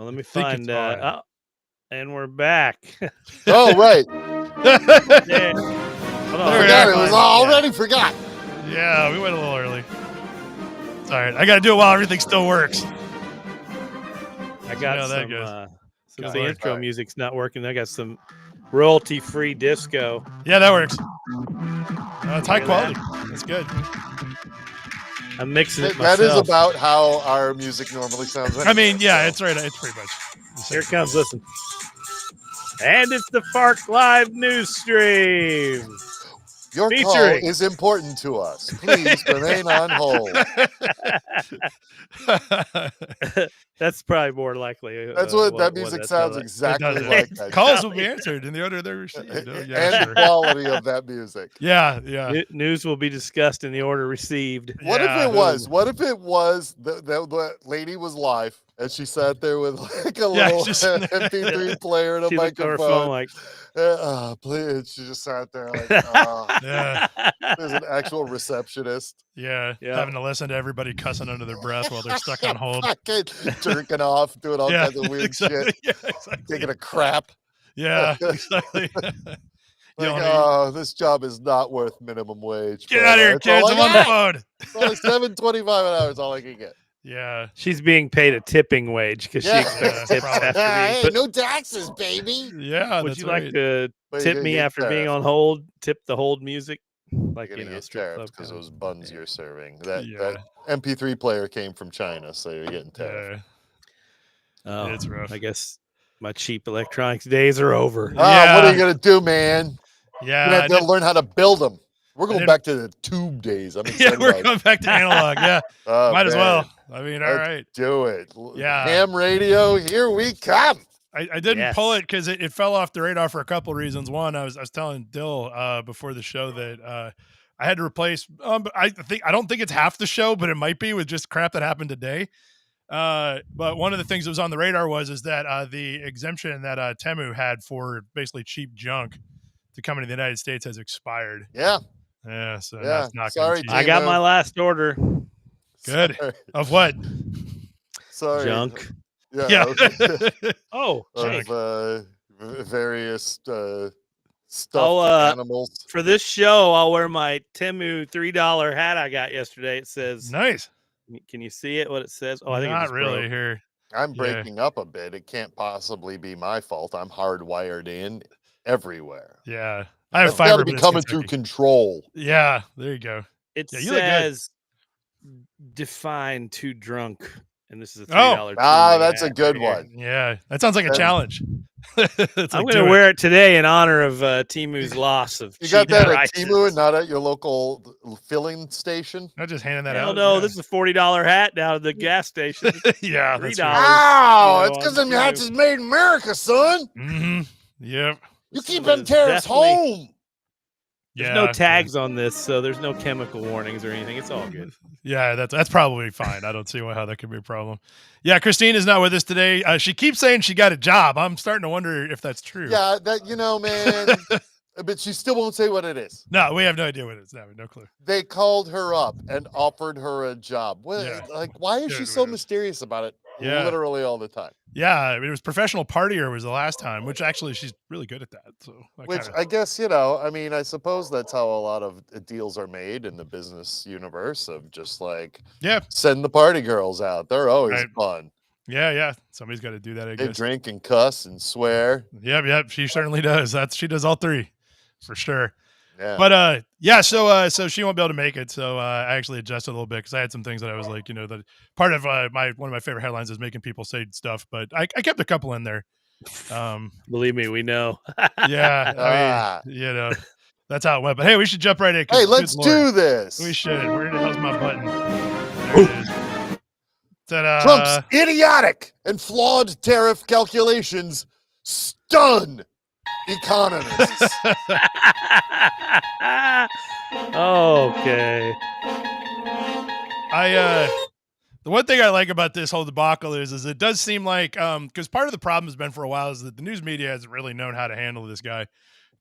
let me find. And we're back. Oh, right. Yeah. Hold on, Forgot it was already forgot. Yeah, we went a little early. It's all right. I got to do it while everything still works. I got some. Since the intro right. music's not working, I got some royalty-free disco. Yeah, that works. It's high quality. That's good. I'm mixing it myself. That is about how our music normally sounds. Anyway, I mean, yeah, it's right. It's pretty much. Here it comes. Listen. And it's the Fark Live news stream. Your call is important to us. Please remain on hold. That's probably more likely. That's what that music sounds exactly like. Calls will be answered in the order they're received. And quality of that music. Yeah. News will be discussed in the order received. What if it was? What if it was the lady was live and she sat there with like a little MP3 player and a microphone? Please. She just sat there like, there's an actual receptionist. Yeah, having to listen to everybody cussing under their breath while they're stuck on hold. Jerking off, doing all kinds of weird shit. Yeah, exactly. Taking a crap. Yeah, exactly. This job is not worth minimum wage. Get out of here, kids. I'm on the phone. It's only $7.25 an hour is all I can get. Yeah. She's being paid a tipping wage because she expects tips after being put. No taxes, baby. Yeah. Would you like to tip me after being on hold? Tip the hold music? Like, strip club because those buns you're serving. That MP3 player came from China, so you're getting tariff. Oh, it's rough. I guess my cheap electronics days are over. What are you gonna do, man? Yeah, you have to learn how to build them. We're going back to the tube days. We're going back to analog. Yeah, might as well. I mean, all right, do it. Yeah, ham radio, here we come. I didn't pull it because it fell off the radar for a couple of reasons. One, I was telling Dill before the show that I had to replace. I don't think it's half the show, but it might be with just crap that happened today. But one of the things that was on the radar is that the exemption that Temu had for basically cheap junk to come into the United States has expired. Yeah, so that's not sorry. I got my last order. Good. Sorry. Of what? Sorry. Junk. Yeah. Of various stuffed animals. For this show, I'll wear my Temu $3 hat I got yesterday. It says nice. Can you see it? What it says? Oh, I think not really here. I'm breaking up a bit. It can't possibly be my fault. I'm hardwired in everywhere. Yeah. I have fiber coming through control. Yeah, there you go. It says define too drunk, and this is a $3. That's a good one. Yeah, that sounds like a challenge. I'm going to wear it today in honor of Temu's loss of. You got that at Temu and not at your local filling station? Not just handing that out. No, this is a $40 hat down at the gas station. Yeah, $3. Wow, it's because them hats is made in America, son. Mm-hmm. Yep. You keep them tariffs home. There's no tags on this, so there's no chemical warnings or anything. It's all good. Yeah, that's probably fine. I don't see how that could be a problem. Yeah, Christine is not with us today. She keeps saying she got a job. I'm starting to wonder if that's true. Yeah, man. But she still won't say what it is. No, we have no idea what it is. No clue. They called her up and offered her a job. Why is she so mysterious about it? Yeah. Literally all the time. Yeah, I mean, it was Professional Partier was the last time, which actually she's really good at that. So I guess, I suppose that's how a lot of deals are made in the business universe of just send the party girls out. They're always fun. Yeah. Somebody's got to do that, I guess. They drink and cuss and swear. Yep. She certainly does. She does all three for sure. Yeah. But so she won't be able to make it. So I actually adjusted a little bit because I had some things that I was like, that part of one of my favorite headlines is making people say stuff, but I kept a couple in there. Believe me, we know. Yeah, I mean, that's how it went. But hey, we should jump right in. Hey, let's do this. We should. Where the hell's my button? There it is. Ta-da. Trump's idiotic and flawed tariff calculations stun economists. Okay. The one thing I like about this whole debacle is it does seem like because part of the problem has been for a while is that the news media hasn't really known how to handle this guy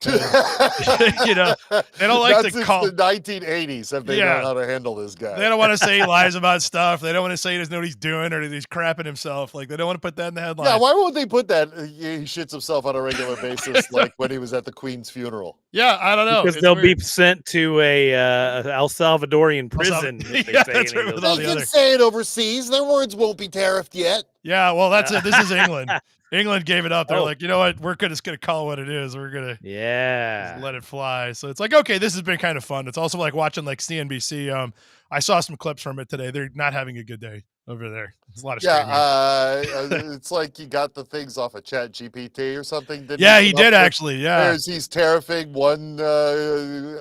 You know, they don't like to call the 1980s. Have they known how to handle this guy? They don't want to say he lies about stuff. They don't want to say he doesn't know what he's doing or that he's crapping himself. Like, they don't want to put that in the headline. Yeah, why won't they put that? He shits himself on a regular basis, like when he was at the Queen's funeral. Yeah, I don't know. Because they'll be sent to a El Salvadorian prison. Yeah, that's right. They can say it overseas. Their words won't be tariffed yet. Yeah, well, that's it. This is England. England gave it up. They're like, you know what? We're just going to call it what it is. We're going to let it fly. So it's like, okay, this has been kind of fun. It's also like watching like CNBC. I saw some clips from it today. They're not having a good day over there. There's a lot of it's like he got the things off of Chat GPT or something. He did actually. Yeah, he's tariffing one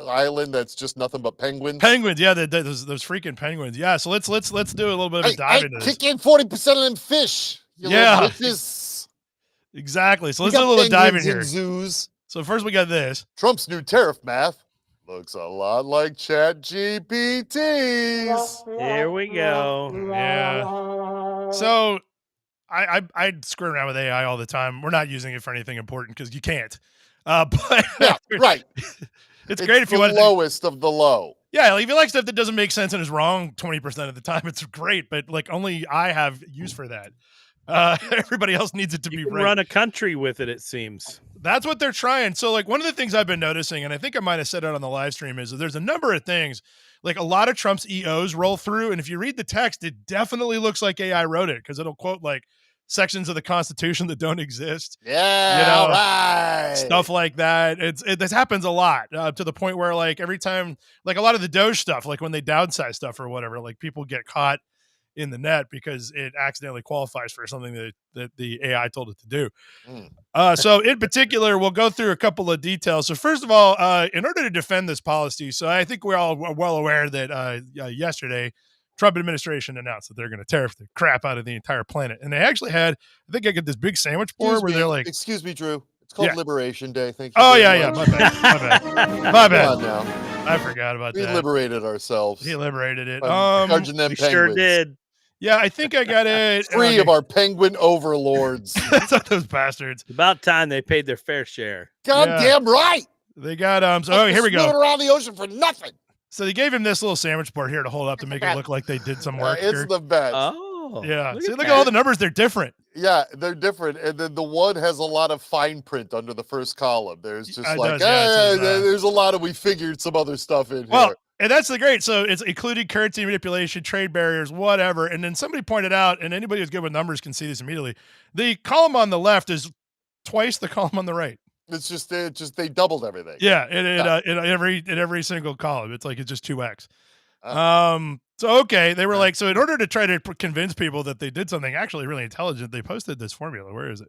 island that's just nothing but penguins. Penguins, yeah, those freaking penguins. Yeah, so let's do a little bit of a dive into this. Kick in 40% of them fish. Yeah, exactly. So let's do a little dive in here. Zoos. So first we got this. Trump's new tariff math looks a lot like Chat GPT's. Here we go. Yeah. So I screw around with AI all the time. We're not using it for anything important because you can't. But right. It's great if you want the lowest of the low. Yeah, like if you like stuff that doesn't make sense and is wrong 20% of the time, it's great. But like only I have use for that. Everybody else needs it to be right. Run a country with it, it seems. That's what they're trying. So like one of the things I've been noticing, and I think I might have said it on the live stream, is that there's a number of things, like a lot of Trump's EOs roll through. And if you read the text, it definitely looks like AI wrote it because it'll quote like sections of the Constitution that don't exist. Yeah, right. Stuff like that. This happens a lot to the point where like every time, like a lot of the Doge stuff, like when they downsize stuff or whatever, like people get caught in the net because it accidentally qualifies for something that the AI told it to do. So in particular, we'll go through a couple of details. So first of all, in order to defend this policy, so I think we're all well aware that yesterday, Trump administration announced that they're going to tariff the crap out of the entire planet. And they actually had, I think I get this big sandwich board where they're like, excuse me, Drew. It's called Liberation Day. Thank you. Oh, yeah. My bad. My bad. Come on now. I forgot about that. We liberated ourselves. He liberated it. Charging them penguins. Sure did. Yeah, I think I got it. 3 of our penguin overlords. That's not those bastards. About time they paid their fair share. Goddamn right. They got here we go. Around the ocean for nothing. So they gave him this little sandwich board here to hold up to make it look like they did some work. It's the best. Oh, yeah. Look at all the numbers; they're different. Yeah, they're different, and then the one has a lot of fine print under the first column. There's just there's a lot of we figured some other stuff in here. And that's the great. So it's including currency manipulation, trade barriers, whatever. And then somebody pointed out, and anybody who's good with numbers can see this immediately. The column on the left is twice the column on the right. It's just they doubled everything. Yeah, in every single column, it's like it's just 2x. So okay, they were like, so in order to try to convince people that they did something actually really intelligent, they posted this formula. Where is it?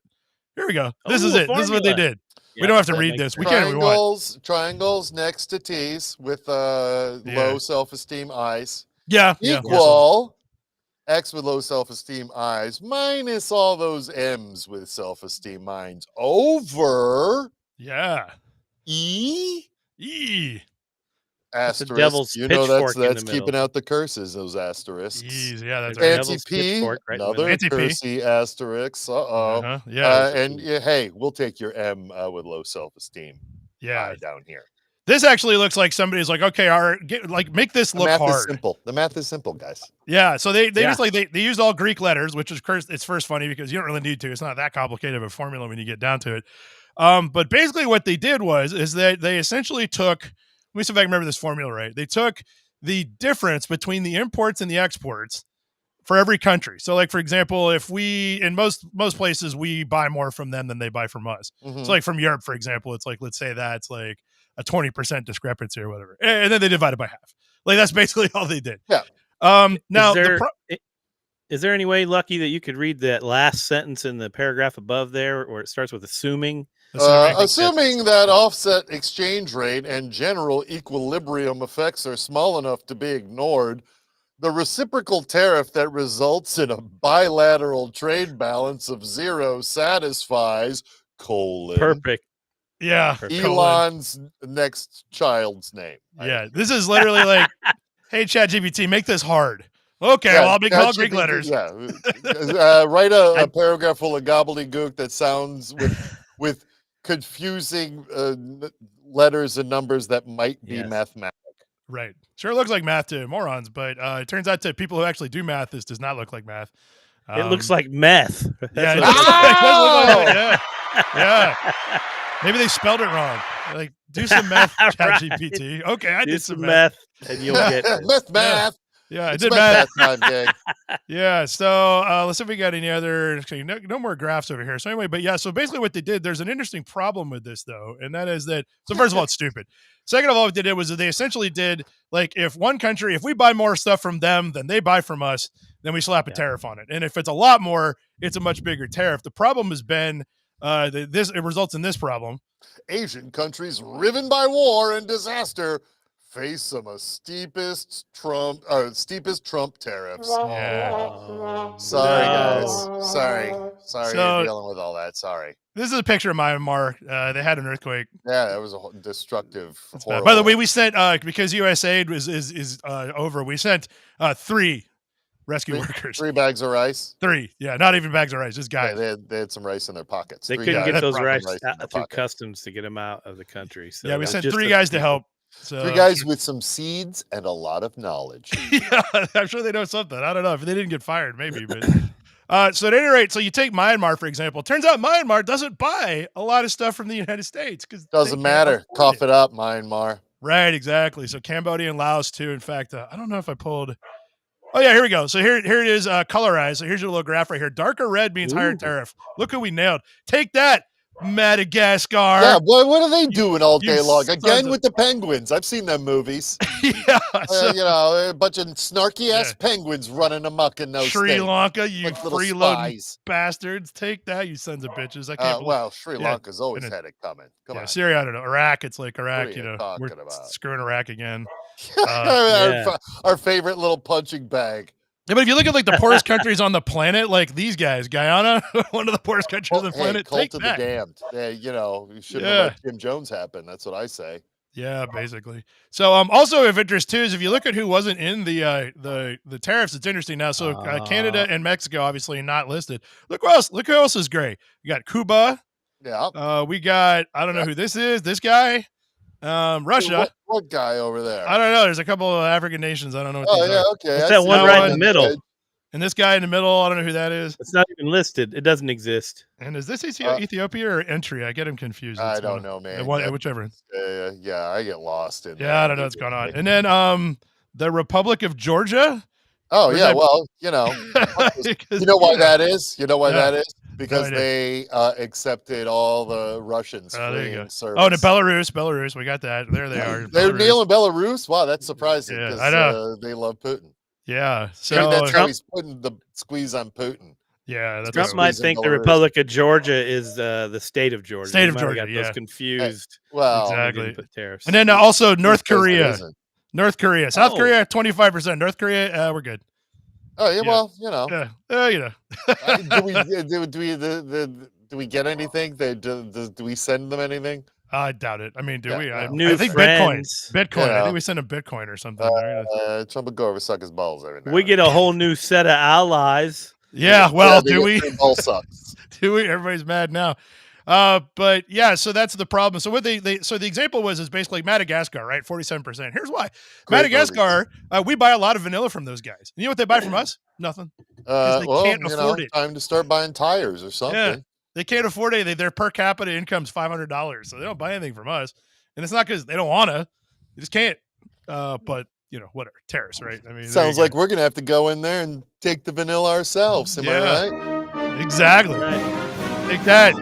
Here we go. This is it. Formula. This is what they did. Yeah, we don't have to read this. We can if we want. Triangles next to T's with low self-esteem I's. Yeah. Equal X with low self-esteem I's minus all those M's with self-esteem minds over. Yeah. E. Asterisk. The devil's that's keeping out the curses, those asterisks. Yeah, that's right. Anti-P, another cursey asterisk. Hey, we'll take your M with low self-esteem. Yeah, down here. This actually looks like somebody's like, okay, make this look hard. Is simple. The math is simple, guys. Yeah, so they just like they used all Greek letters, which is it's first funny because you don't really need to. It's not that complicated of a formula when you get down to it. But basically, what they did is that they essentially took. Let me see if I can remember this formula right. They took the difference between the imports and the exports for every country. So like, for example, if we, in most places, we buy more from them than they buy from us. Mm-hmm. So like from Europe, for example, it's like, let's say that's like a 20% discrepancy or whatever. And then they divide it by half. Like that's basically all they did. Yeah. Now, is there any way, Lucky, that you could read that last sentence in the paragraph above there where it starts with assuming? Assuming that offset exchange rate and general equilibrium effects are small enough to be ignored, the reciprocal tariff that results in a bilateral trade balance of 0 satisfies, Perfect. Yeah. Elon's next child's name. Yeah. This is literally like, hey, ChatGPT, make this hard. Okay, well, I'll make all Greek letters. Yeah. Write a paragraph full of gobbledygook that sounds with confusing letters and numbers that might be mathematic. Right. Sure looks like math to morons, but it turns out to people who actually do math, this does not look like math. It looks like meth. Yeah, it does look like that. Yeah. Maybe they spelled it wrong. Like, do some math, ChatGPT. Okay, I did some math. And you'll get math. Yeah, I It's did math. time, gang. Yeah, so let's see if we got any other. Okay, no more graphs over here. So anyway, but yeah, so basically what they did, there's an interesting problem with this though, and that is that. So first of all, it's stupid. Second of all, what they did was that they essentially did like if one country, if we buy more stuff from them than they buy from us, then we slap a tariff on it, and if it's a lot more, it's a much bigger tariff. The problem has been it results in this problem. Asian countries riven by war and disaster face some of steepest Trump tariffs. Yeah. Sorry, guys. Sorry, you're dealing with all that. Sorry. This is a picture of Myanmar. They had an earthquake. Yeah, it was a destructive. By the way, we sent because USAID is over. We sent 3 rescue workers. 3 bags of rice. 3, yeah, not even bags of rice. Just guys. Yeah, they had some rice in their pockets. They couldn't get those rice through customs to get them out of the country. So yeah, we sent 3 guys to help. So, 3 guys with some seeds and a lot of knowledge. Yeah, I'm sure they know something. I don't know if they didn't get fired, maybe. But so at any rate, so you take Myanmar for example. Turns out Myanmar doesn't buy a lot of stuff from the United States because doesn't matter. Cough it up, Myanmar. Right, exactly. So Cambodia and Laos too. In fact, I don't know if I pulled. Oh yeah, here we go. So here it is, colorized. So here's your little graph right here. Darker red means higher tariff. Look who we nailed. Take that, Madagascar. Yeah, what are they doing all day long? Again with the penguins. I've seen them movies. Yeah, a bunch of snarky ass penguins running amok in those Sri Lanka, you like freeloading bastards. Take that, you sons of bitches. I can't. Well, Sri Lanka's always had it coming. Come on, Syria. I don't know. Iraq. It's like Iraq. We're screwing Iraq again. Our favorite little punching bag. Yeah, but if you look at like the poorest countries on the planet, like these guys, Guyana, one of the poorest countries on the planet. Cult of the damned. You shouldn't have let Jim Jones happen. That's what I say. Yeah, basically. So, also of interest too is if you look at who wasn't in the tariffs, it's interesting now. So, Canada and Mexico obviously not listed. Look who else. Look who else is gray. We got Cuba. Yeah. We got I don't know who this is. This guy. Russia. What guy over there? I don't know. There's a couple of African nations. I don't know. What these are. Okay. What's that one right in the middle? And this guy in the middle, I don't know who that is. It's not even listed. It doesn't exist. And is this Ethiopia or Entry? I get him confused. I don't know, man. Whichever. Yeah, I get lost in. Yeah, I don't know what's going on. And then the Republic of Georgia. Oh yeah, well, you know why that is. You know why that is because they accepted all the Russians fleeing service. Oh, and Belarus. We got that. There they are. They're nailing Belarus. Wow, that's surprising because I know. They love Putin. Yeah, so that's how he's putting the squeeze on Putin. Yeah, that's Trump might think the Republic of Georgia is the state of Georgia. State of Georgia, got those confused. Well, exactly. Tariffs. And then also North Korea. South Korea 25%. North Korea, we're good. Oh yeah, well, you know. Yeah, do we get anything? Do we send them anything? I doubt it. I mean, do we? I think friends. Bitcoin. I think we send a Bitcoin or something. Trump would go over suck his balls every now. We get a whole new set of allies. Yeah, well, do we? Ball sucks. Do we? Everybody's mad now. But yeah, so that's the problem. So what so the example is basically Madagascar, right? 47%. Here's why. Madagascar, we buy a lot of vanilla from those guys. You know what they buy from us? Nothing. Because they can't afford it. Time to start buying tires or something. Yeah. They can't afford it. Their per capita income is $500, so they don't buy anything from us. And it's not because they don't want to; they just can't. But whatever, tariffs, right? I mean, sounds like we're gonna have to go in there and take the vanilla ourselves. Am I right? Exactly. Right. Take that.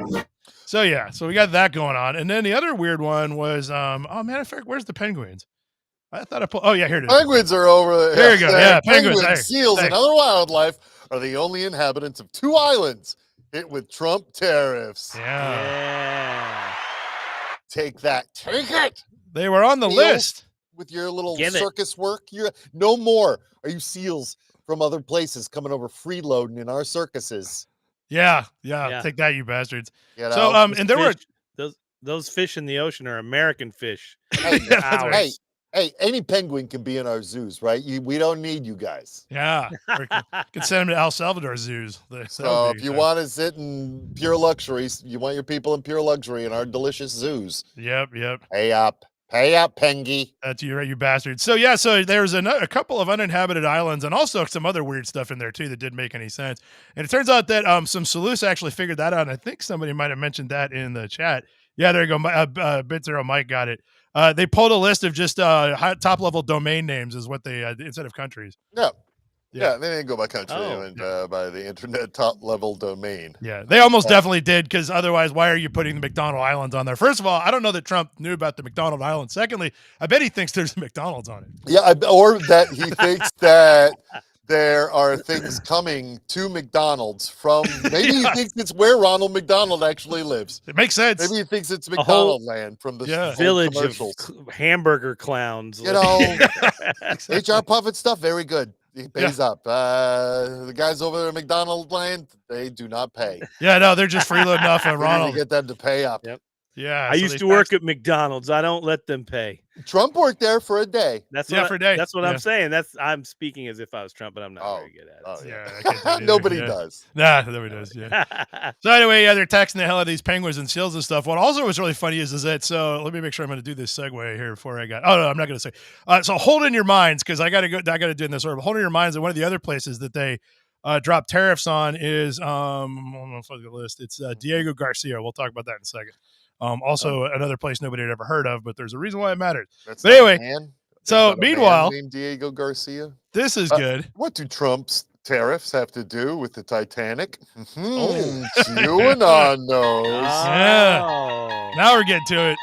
So yeah, so we got that going on, and then the other weird one was, oh man, where's the penguins? I thought I put. Oh yeah, here it is. Penguins are over there. There you go. Yeah, penguins, seals, and other wildlife are the only inhabitants of 2 islands hit with Trump tariffs. Yeah. Take that. Take it. They were on the list with your little circus work. No more. Are you seals from other places coming over freeloading in our circuses? Yeah. Take that, you bastards. So and there were those fish in the ocean are American fish. Hey, Hey, any penguin can be in our zoos, right? We don't need you guys. Yeah, or can send them to El Salvador zoos. So if you want to sit in pure luxuries, you want your people in pure luxury in our delicious zoos. Yep. Pay up, Pengy. That's you, right, you bastard. So yeah, so there's a couple of uninhabited islands and also some other weird stuff in there too that didn't make any sense. And it turns out that some sleuths actually figured that out. And I think somebody might have mentioned that in the chat. Yeah, there you go. Bit Zero Mike got it. They pulled a list of just top level domain names is what they instead of countries. Yeah, they didn't go by country. They went by the internet top level domain. Yeah, they almost definitely did, because otherwise, why are you putting the McDonald Islands on there? First of all, I don't know that Trump knew about the McDonald Islands. Secondly, I bet he thinks there's a McDonald's on it. Yeah, or that he thinks that there are things coming to McDonald's from, maybe he thinks it's where Ronald McDonald actually lives. It makes sense. Maybe he thinks it's McDonald land from the village of hamburger clowns. You know, HR Puffett stuff, very good. He pays up. The guys over there at McDonald land, they do not pay. Yeah, no, they're just freeloading off of Ronald. Get them to pay up. Yep. Yeah, I used to work at McDonald's. I don't let them pay. Trump worked there for a day. That's for a day. That's what I'm saying. I'm speaking as if I was Trump, but I'm not very good at it. Yeah, nobody does. Nah, nobody does. Yeah. So anyway, they're taxing the hell out of these penguins and seals and stuff. What also was really funny is that. So let me make sure I'm going to do this segue here before I got. Oh no, I'm not going to say. So hold in your minds, because I got to go. I got to do in this order. Hold in your minds that one of the other places that they drop tariffs on is I'm the list. It's Diego Garcia. We'll talk about that in a second. Also another place nobody had ever heard of, but there's a reason why it matters. But anyway, so meanwhile, named Diego Garcia. This is good. What do Trump's tariffs have to do with the Titanic? QAnon knows. Yeah. Now we're getting to it.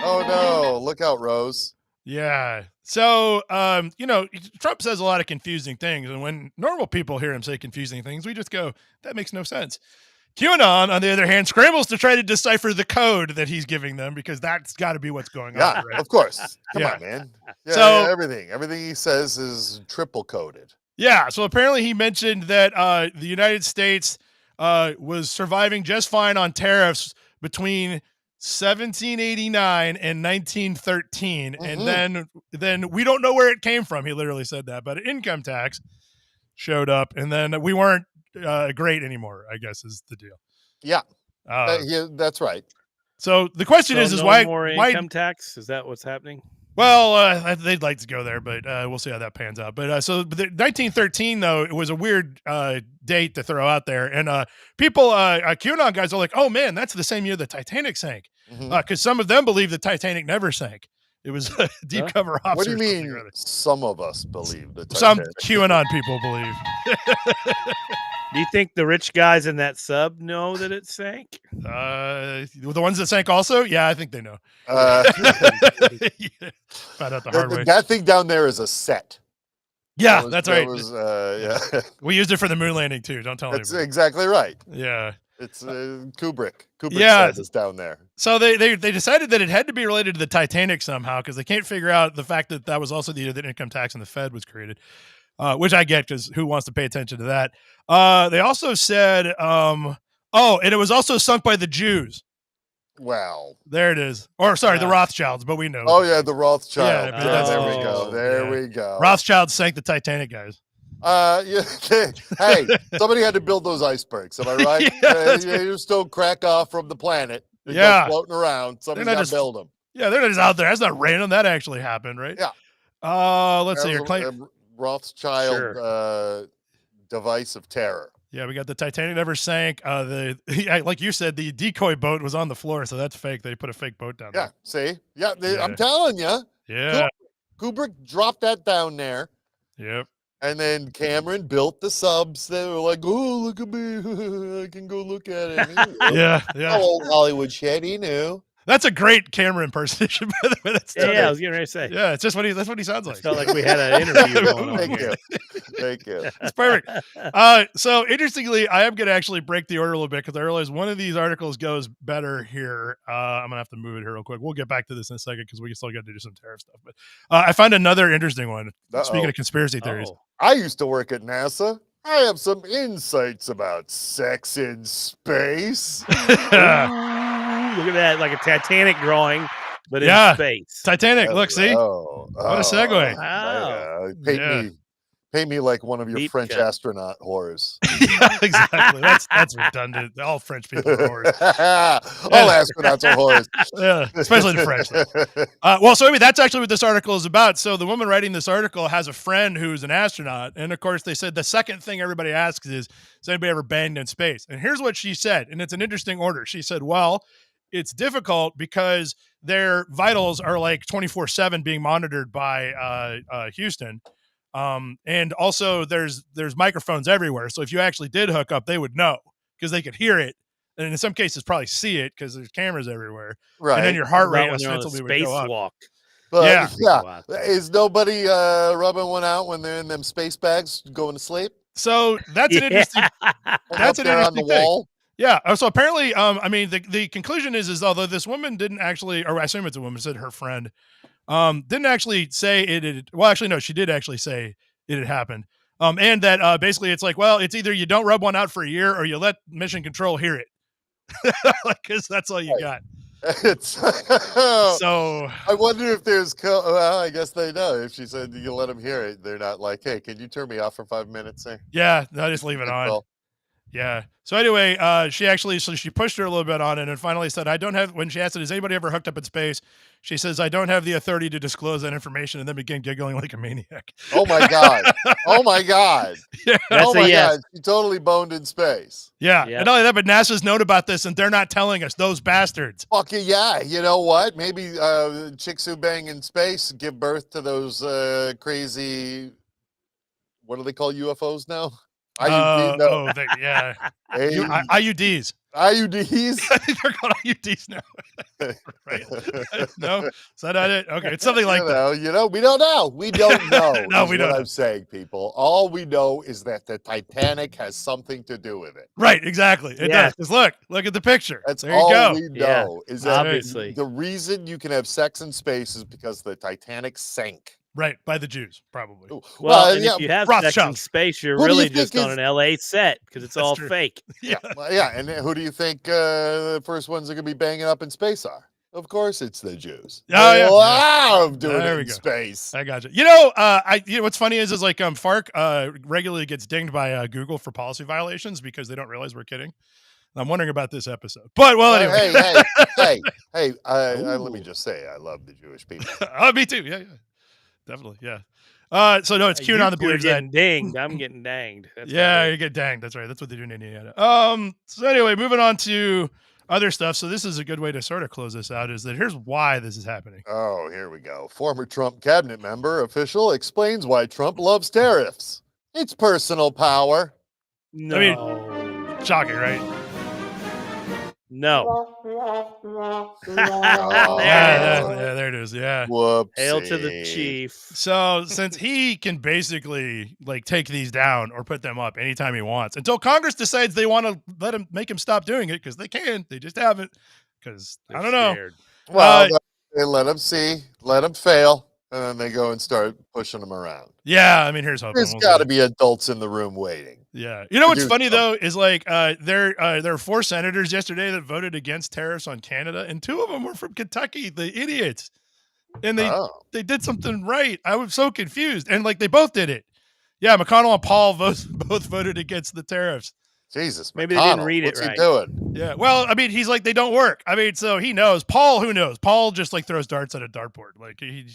Oh no! Look out, Rose. Yeah. So, Trump says a lot of confusing things, and when normal people hear him say confusing things, we just go, "That makes no sense." QAnon, on the other hand, scrambles to try to decipher the code that he's giving them, because that's got to be what's going on. Yeah, right? Of course. Come on, man. Yeah, so everything he says is triple coded. Yeah. So apparently he mentioned that the United States was surviving just fine on tariffs between 1789 and 1913, and then we don't know where it came from. He literally said that, but income tax showed up, and then we weren't great anymore, I guess, is the deal. Yeah, that's right. So the question is no why more income tax? Is that what's happening? Well, they'd like to go there, but we'll see how that pans out. But so 1913, though, it was a weird date to throw out there, and people, QAnon guys are like, "Oh man, that's the same year the Titanic sank," because some of them believe the Titanic never sank. It was deep cover officers. What do you mean? Some of us believe the Titanic. Some QAnon people believe. Do you think the rich guys in that sub know that it sank? The ones that sank also? Yeah, I think they know. Found out the hard way. That thing down there is a set. Yeah, that's right. Yeah. We used it for the moon landing too. Don't tell anybody. That's exactly right. Yeah. It's Kubrick. Kubrick is down there. So they decided that it had to be related to the Titanic somehow, because they can't figure out the fact that was also the year that income tax and the Fed was created, which I get, because who wants to pay attention to that? They also said, and it was also sunk by the Jews. Wow. There it is. Or sorry, the Rothschilds, but we know. Oh yeah, the Rothschild. Yeah, there we go. Rothschilds sank the Titanic, guys. Hey, somebody had to build those icebergs. Am I right? You just don't crack off from the planet. They go floating around. Somebody's got to build them. Yeah, they're not just out there. That's not random. That actually happened, right? Yeah. Let's see here. Rothschild device of terror. Yeah, we got the Titanic never sank. Like you said, the decoy boat was on the floor, so that's fake. They put a fake boat down there. See? Yeah, I'm telling you. Yeah. Kubrick dropped that down there. Yep. And then Cameron built the subs. They were like, "Oh, look at me! I can go look at it." Yeah. Old Hollywood shit. He knew. That's a great Cameron impersonation, by the way. I was getting ready to say. Yeah, it's just that's what he sounds like. It felt like we had an interview going on. Thank you. It's perfect. So interestingly, I am going to actually break the order a little bit, because I realize one of these articles goes better here. I'm going to have to move it here real quick. We'll get back to this in a second, because we still got to do some tariff stuff. But I found another interesting one. Speaking of conspiracy theories. I used to work at NASA. I have some insights about sex in space. Look at that, like a Titanic drawing. but in space. Titanic. Look, see? What a segue. Wow. Paint me like one of your Deep French cut. astronaut whores. Yeah, exactly. That's redundant. All French people are whores. All astronauts are whores. Yeah, especially the French. Well, so anyway, that's actually what this article is about. So the woman writing this article has a friend who's an astronaut, and of course they said the second thing everybody asks is, "Has anybody ever banged in space?" And here's what she said, and it's an interesting order. She said, "Well, it's difficult because their vitals are like 24/7 being monitored by Houston." And also there's microphones everywhere. So if you actually did hook up, they would know because they could hear it. And in some cases probably see it because there's cameras everywhere. Right. And then your heart rate ostensibly would go up. Walk. But yeah. Is nobody rubbing one out when they're in them space bags going to sleep? So that's an interesting that's an interesting thing. Wall? Yeah. So apparently, I mean, the conclusion is although this woman didn't actually, or I assume it's a woman, said her friend, didn't actually say it had, well, actually, no, she did actually say it had happened. And that basically it's like, well, it's either you don't rub one out for a year or you let mission control hear it. Because that's all you got. So I wonder if there's, well, I guess they know. If she said you let them hear it, they're not like, hey, can you turn me off for 5 minutes there? Yeah, no, just leave it on. Yeah. So anyway, she pushed her a little bit on it and finally said, when she asked it, has anybody ever hooked up in space? She says, I don't have the authority to disclose that information, and then began giggling like a maniac. Oh my God. Oh my God. Yeah. Oh my God. She totally boned in space. Yeah. Yep. And not only that, but NASA's known about this and they're not telling us, those bastards. Fuck yeah. You know what? Maybe chicks who bang in space give birth to those crazy, what do they call UFOs now? IUDs. IUDs? I think they're called IUDs now. Right? No? Is that not it? Okay. It's something like that. We don't know. We don't know. No, we don't know. I'm saying, people. All we know is that the Titanic has something to do with it. Right. Exactly. It does. Just look at the picture. That's there all you go. we know is that obviously the reason you can have sex in space is because the Titanic sank. Right, by the Jews, probably. Well, if you have sex in space, you're really just on an LA set because it's all fake. Yeah. And who do you think the first ones that are going to be banging up in space are? Of course, it's the Jews. They love doing it in space. I got you. You know, what's funny is like Fark regularly gets dinged by Google for policy violations because they don't realize we're kidding. I'm wondering about this episode, but anyway. Hey! Let me just say, I love the Jewish people. Me too. Yeah. Definitely, yeah. So no, it's QAnon believes that dinged. I'm getting danged. That's you get danged. That's right. That's what they do in Indiana. So anyway, moving on to other stuff. So this is a good way to sort of close this out. Is that here's why this is happening. Oh, here we go. Former Trump cabinet member official explains why Trump loves tariffs. It's personal power. No. I mean, shocking, right? No. There it is. Yeah. Whoopsie. Hail to the chief. So since he can basically like take these down or put them up anytime he wants until Congress decides they want to make him stop doing it because they can. They just haven't because I don't know. Well, they let him see, let him fail. And then they go and start pushing them around. Yeah, I mean, here's hoping. There's got to be adults in the room waiting. Yeah. You know what's funny, though, is like there are 4 senators yesterday that voted against tariffs on Canada, and 2 of them were from Kentucky, the idiots. And they did something right. I was so confused. And like they both did it. Yeah, McConnell and Paul both voted against the tariffs. Jesus, maybe they didn't read it right. What's he doing? Yeah, well, I mean, he's like, they don't work. I mean, so he knows. Paul, who knows? Paul just like throws darts at a dartboard. Like he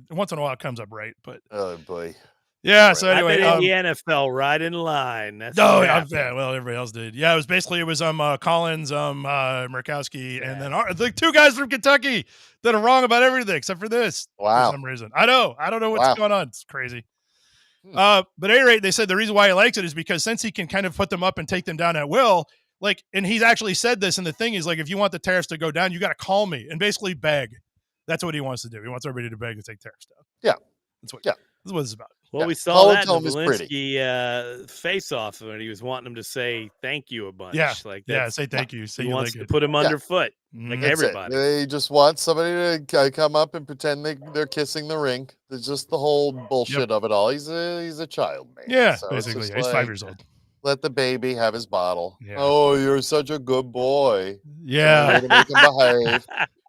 once in a while it comes up right, but oh boy. Yeah. So anyway, Indiana fell right in line. That's well, everybody else did. Yeah, it was Collins, Murkowski, and then the 2 guys from Kentucky that are wrong about everything except for this. Wow. For some reason, I don't know what's going on. It's crazy. But at any rate, they said the reason why he likes it is because since he can kind of put them up and take them down at will, like, and he's actually said this, and the thing is, like, if you want the tariffs to go down, you got to call me and basically beg. That's what he wants to do. He wants everybody to beg to take tariffs down. Yeah. That's what it's about. Well, we saw that in the Zelensky face-off when he was wanting them to say thank you a bunch. Yeah, say thank you. He wants to put them underfoot, like everybody. They just want somebody to come up and pretend they're kissing the ring. There's just the whole bullshit of it all. He's a child, man. Yeah, so basically. He's 5 years old. Let the baby have his bottle. Yeah. Oh, you're such a good boy. Yeah. To make him behave.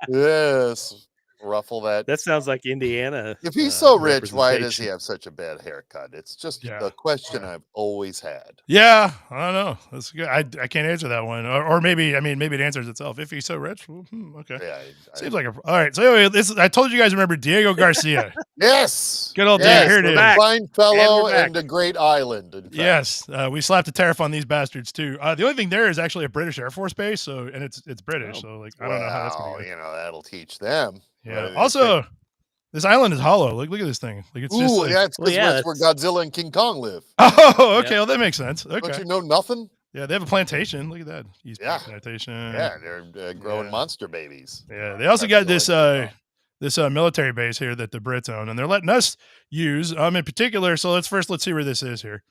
Yes. ruffle that. That sounds like Indiana. If he's so rich, why does he have such a bad haircut? It's just the question I've always had. Yeah, I don't know. That's good. I can't answer that one, or maybe maybe it answers itself. If he's so rich, well, okay. Yeah, Seems like all right. So anyway, I told you guys remember Diego Garcia. Yes, good old Diego. Here it is. Fine fellow and a great island. Yes, we slapped a tariff on these bastards too. The only thing there is actually a British Air Force base, so and it's British, so like I don't know how that's going to go. That'll teach them. Yeah. Also, this island is hollow. Look at this thing. Like it's just like, that's where Godzilla and King Kong live. Oh, okay. Well, that makes sense. Okay. Don't you know nothing? Yeah, they have a plantation. Look at that. East plantation. Yeah, they're growing monster babies. Yeah, they also got this this military base here that the Brits own, and they're letting us use in particular. So let's see where this is here.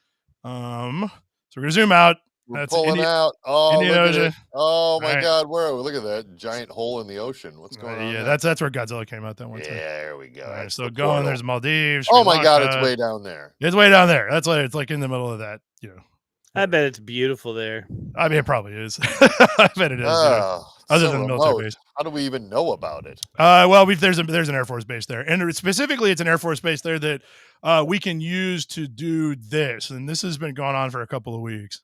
So we're gonna zoom out. We're pulling out. Oh, look at it. Oh my God, where are we? Look at that giant hole in the ocean. What's going on? Yeah, that's where Godzilla came out that one. Yeah, there we go. Right, so going, there's Maldives. Oh my God, it's way down there. It's way down there. That's why it's like in the middle of that. I bet it's beautiful there. I mean, it probably is. I bet it is. Other than the military base. How do we even know about it? Well, there's an Air Force base there, and specifically, it's an Air Force base there that we can use to do this, and this has been going on for a couple of weeks.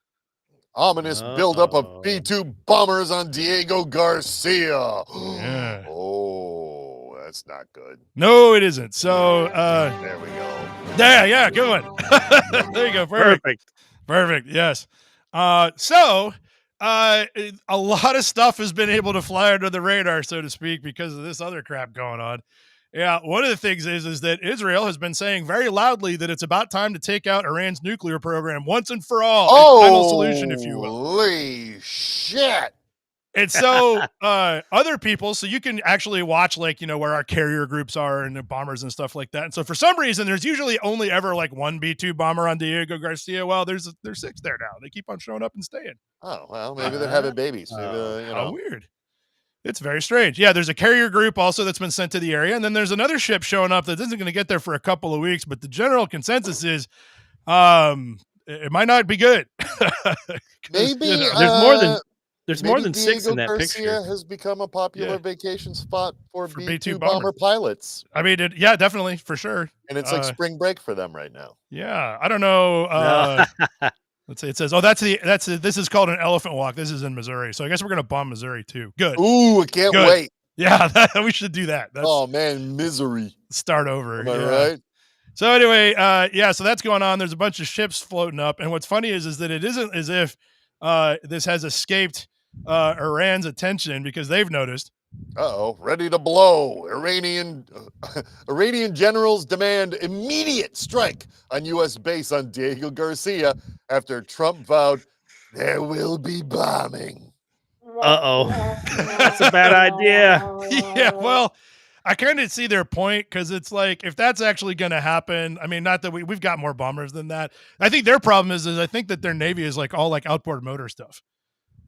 Ominous buildup of B-2 bombers on Diego Garcia. Yeah. Oh, that's not good. No, it isn't. So there we go. Yeah, good one. There you go. Perfect. Yes. So a lot of stuff has been able to fly under the radar, so to speak, because of this other crap going on. Yeah, one of the things is that Israel has been saying very loudly that it's about time to take out Iran's nuclear program once and for all. Oh, final solution, if you will. Holy shit. And so other people, so you can actually watch where our carrier groups are and the bombers and stuff like that. And so for some reason, there's usually only ever like one B-2 bomber on Diego Garcia. Well, there's 6 there now. They keep on showing up and staying. Oh, well, maybe they're having babies. Maybe, How weird. It's very strange. Yeah, there's a carrier group also that's been sent to the area. And then there's another ship showing up that isn't going to get there for a couple of weeks. But the general consensus is it might not be good. Maybe there's more than 6 in that Garcia picture. Has become a popular vacation spot for B-2 bomber bomber pilots. I mean, definitely, for sure. And it's like spring break for them right now. Yeah, I don't know. Let's see. It says, this is called an elephant walk. This is in Missouri. So I guess we're going to bomb Missouri too. Good. Ooh, I can't wait. Yeah, we should do that. Oh man, misery. Start over. Am I right? So anyway, so that's going on. There's a bunch of ships floating up. And what's funny is that it isn't as if this has escaped Iran's attention, because they've noticed. Ready to blow. Iranian generals demand immediate strike on U.S. base on Diego Garcia after Trump vowed there will be bombing. That's a bad idea. Yeah, well, I kind of see their point, because it's like, if that's actually going to happen, I mean, not that we've got more bombers than that. I think their problem is I think that their Navy is like all like outboard motor stuff.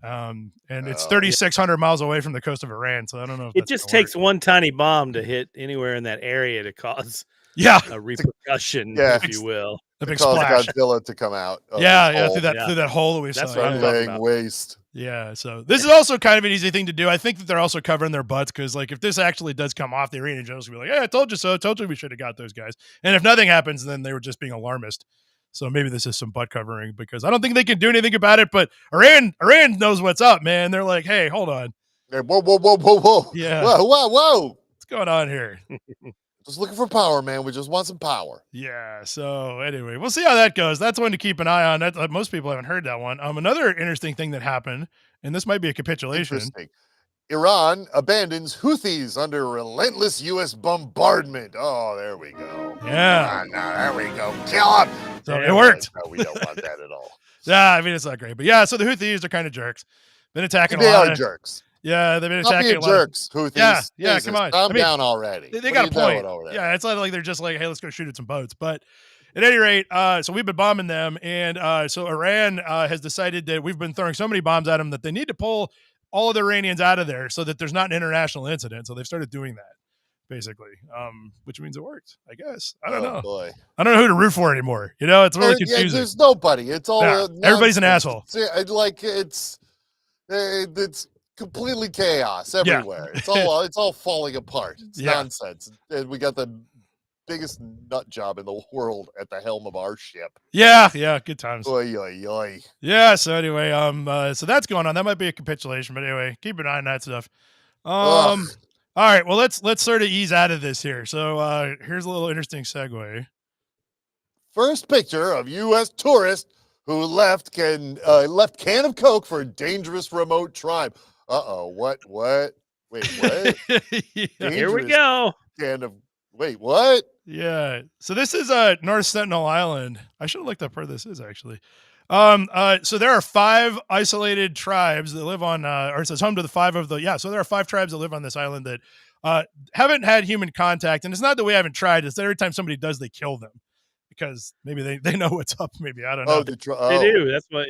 And it's 3,600 miles away from the coast of Iran, so I don't know if it just takes one tiny bomb to hit anywhere in that area to cause a repercussion, if you will. A big splash. Godzilla to come out. Through that hole that we saw. That's what I'm talking about. Waste. Yeah, so this is also kind of an easy thing to do. I think that they're also covering their butts, because like if this actually does come off, the Iranian generals will be like, "Hey, I told you so. I told you we should have got those guys." And if nothing happens, then they were just being alarmist. So maybe this is some butt covering, because I don't think they can do anything about it. But Iran knows what's up, man. They're like, hey, hold on. Hey, whoa. Yeah. Whoa. What's going on here? Just looking for power, man. We just want some power. Yeah. So anyway, we'll see how that goes. That's one to keep an eye on. That most people haven't heard that one. Another interesting thing that happened, and this might be a capitulation. Interesting. Iran abandons Houthis under relentless U.S. bombardment. Oh, there we go. Yeah. There we go. Kill them. So it worked. No, we don't want that at all. Yeah, I mean, it's not great. But yeah, so the Houthis are kind of jerks. Been attacking They are jerks. Yeah, they've been attacking Not being jerks, Houthis. Yeah, Jesus, come on. Calm down already. They got a point. Yeah, it's not like they're just like, hey, let's go shoot at some boats. But at any rate, so we've been bombing them. And so Iran has decided that we've been throwing so many bombs at them that they need to pull all of the Iranians out of there so that there's not an international incident. So they've started doing that, basically, which means it worked, I guess. I don't know. Boy. I don't know who to root for anymore. It's really confusing. There's nobody. It's all everybody's an asshole. It's completely chaos everywhere. It's all falling apart. It's nonsense. And we got the biggest nut job in the world at the helm of our ship. Yeah, good times. Oy, oy, oy. Yeah, so anyway, so that's going on. That might be a capitulation, but anyway, keep an eye on that stuff. All right, well, let's sort of ease out of this here. So here's a little interesting segue. First picture of U.S. tourist who left can of Coke for a dangerous remote tribe. What? Wait, what? Here we go. Wait, what? Yeah. So this is North Sentinel Island. I should have looked up where this is actually. So there are 5 isolated tribes that live on, or it says home to the 5 of the, so there are 5 tribes that live on this island that haven't had human contact. And it's not that we haven't tried. It's that every time somebody does, they kill them because maybe they know what's up. Maybe, I don't know. They do. That's what,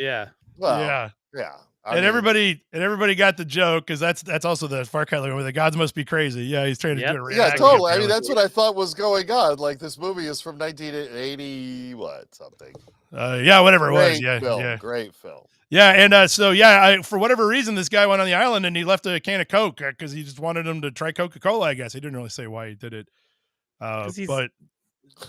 Well, yeah. And everybody got the joke because that's also the Fark where the gods must be crazy. Yeah, he's trying to do it. Yeah, totally. I mean, that's what I thought was going on. Like this movie is from 1980, something. Whatever it was. Yeah, great film. Yeah, and for whatever reason, this guy went on the island and he left a can of Coke because he just wanted him to try Coca-Cola. I guess he didn't really say why he did it. But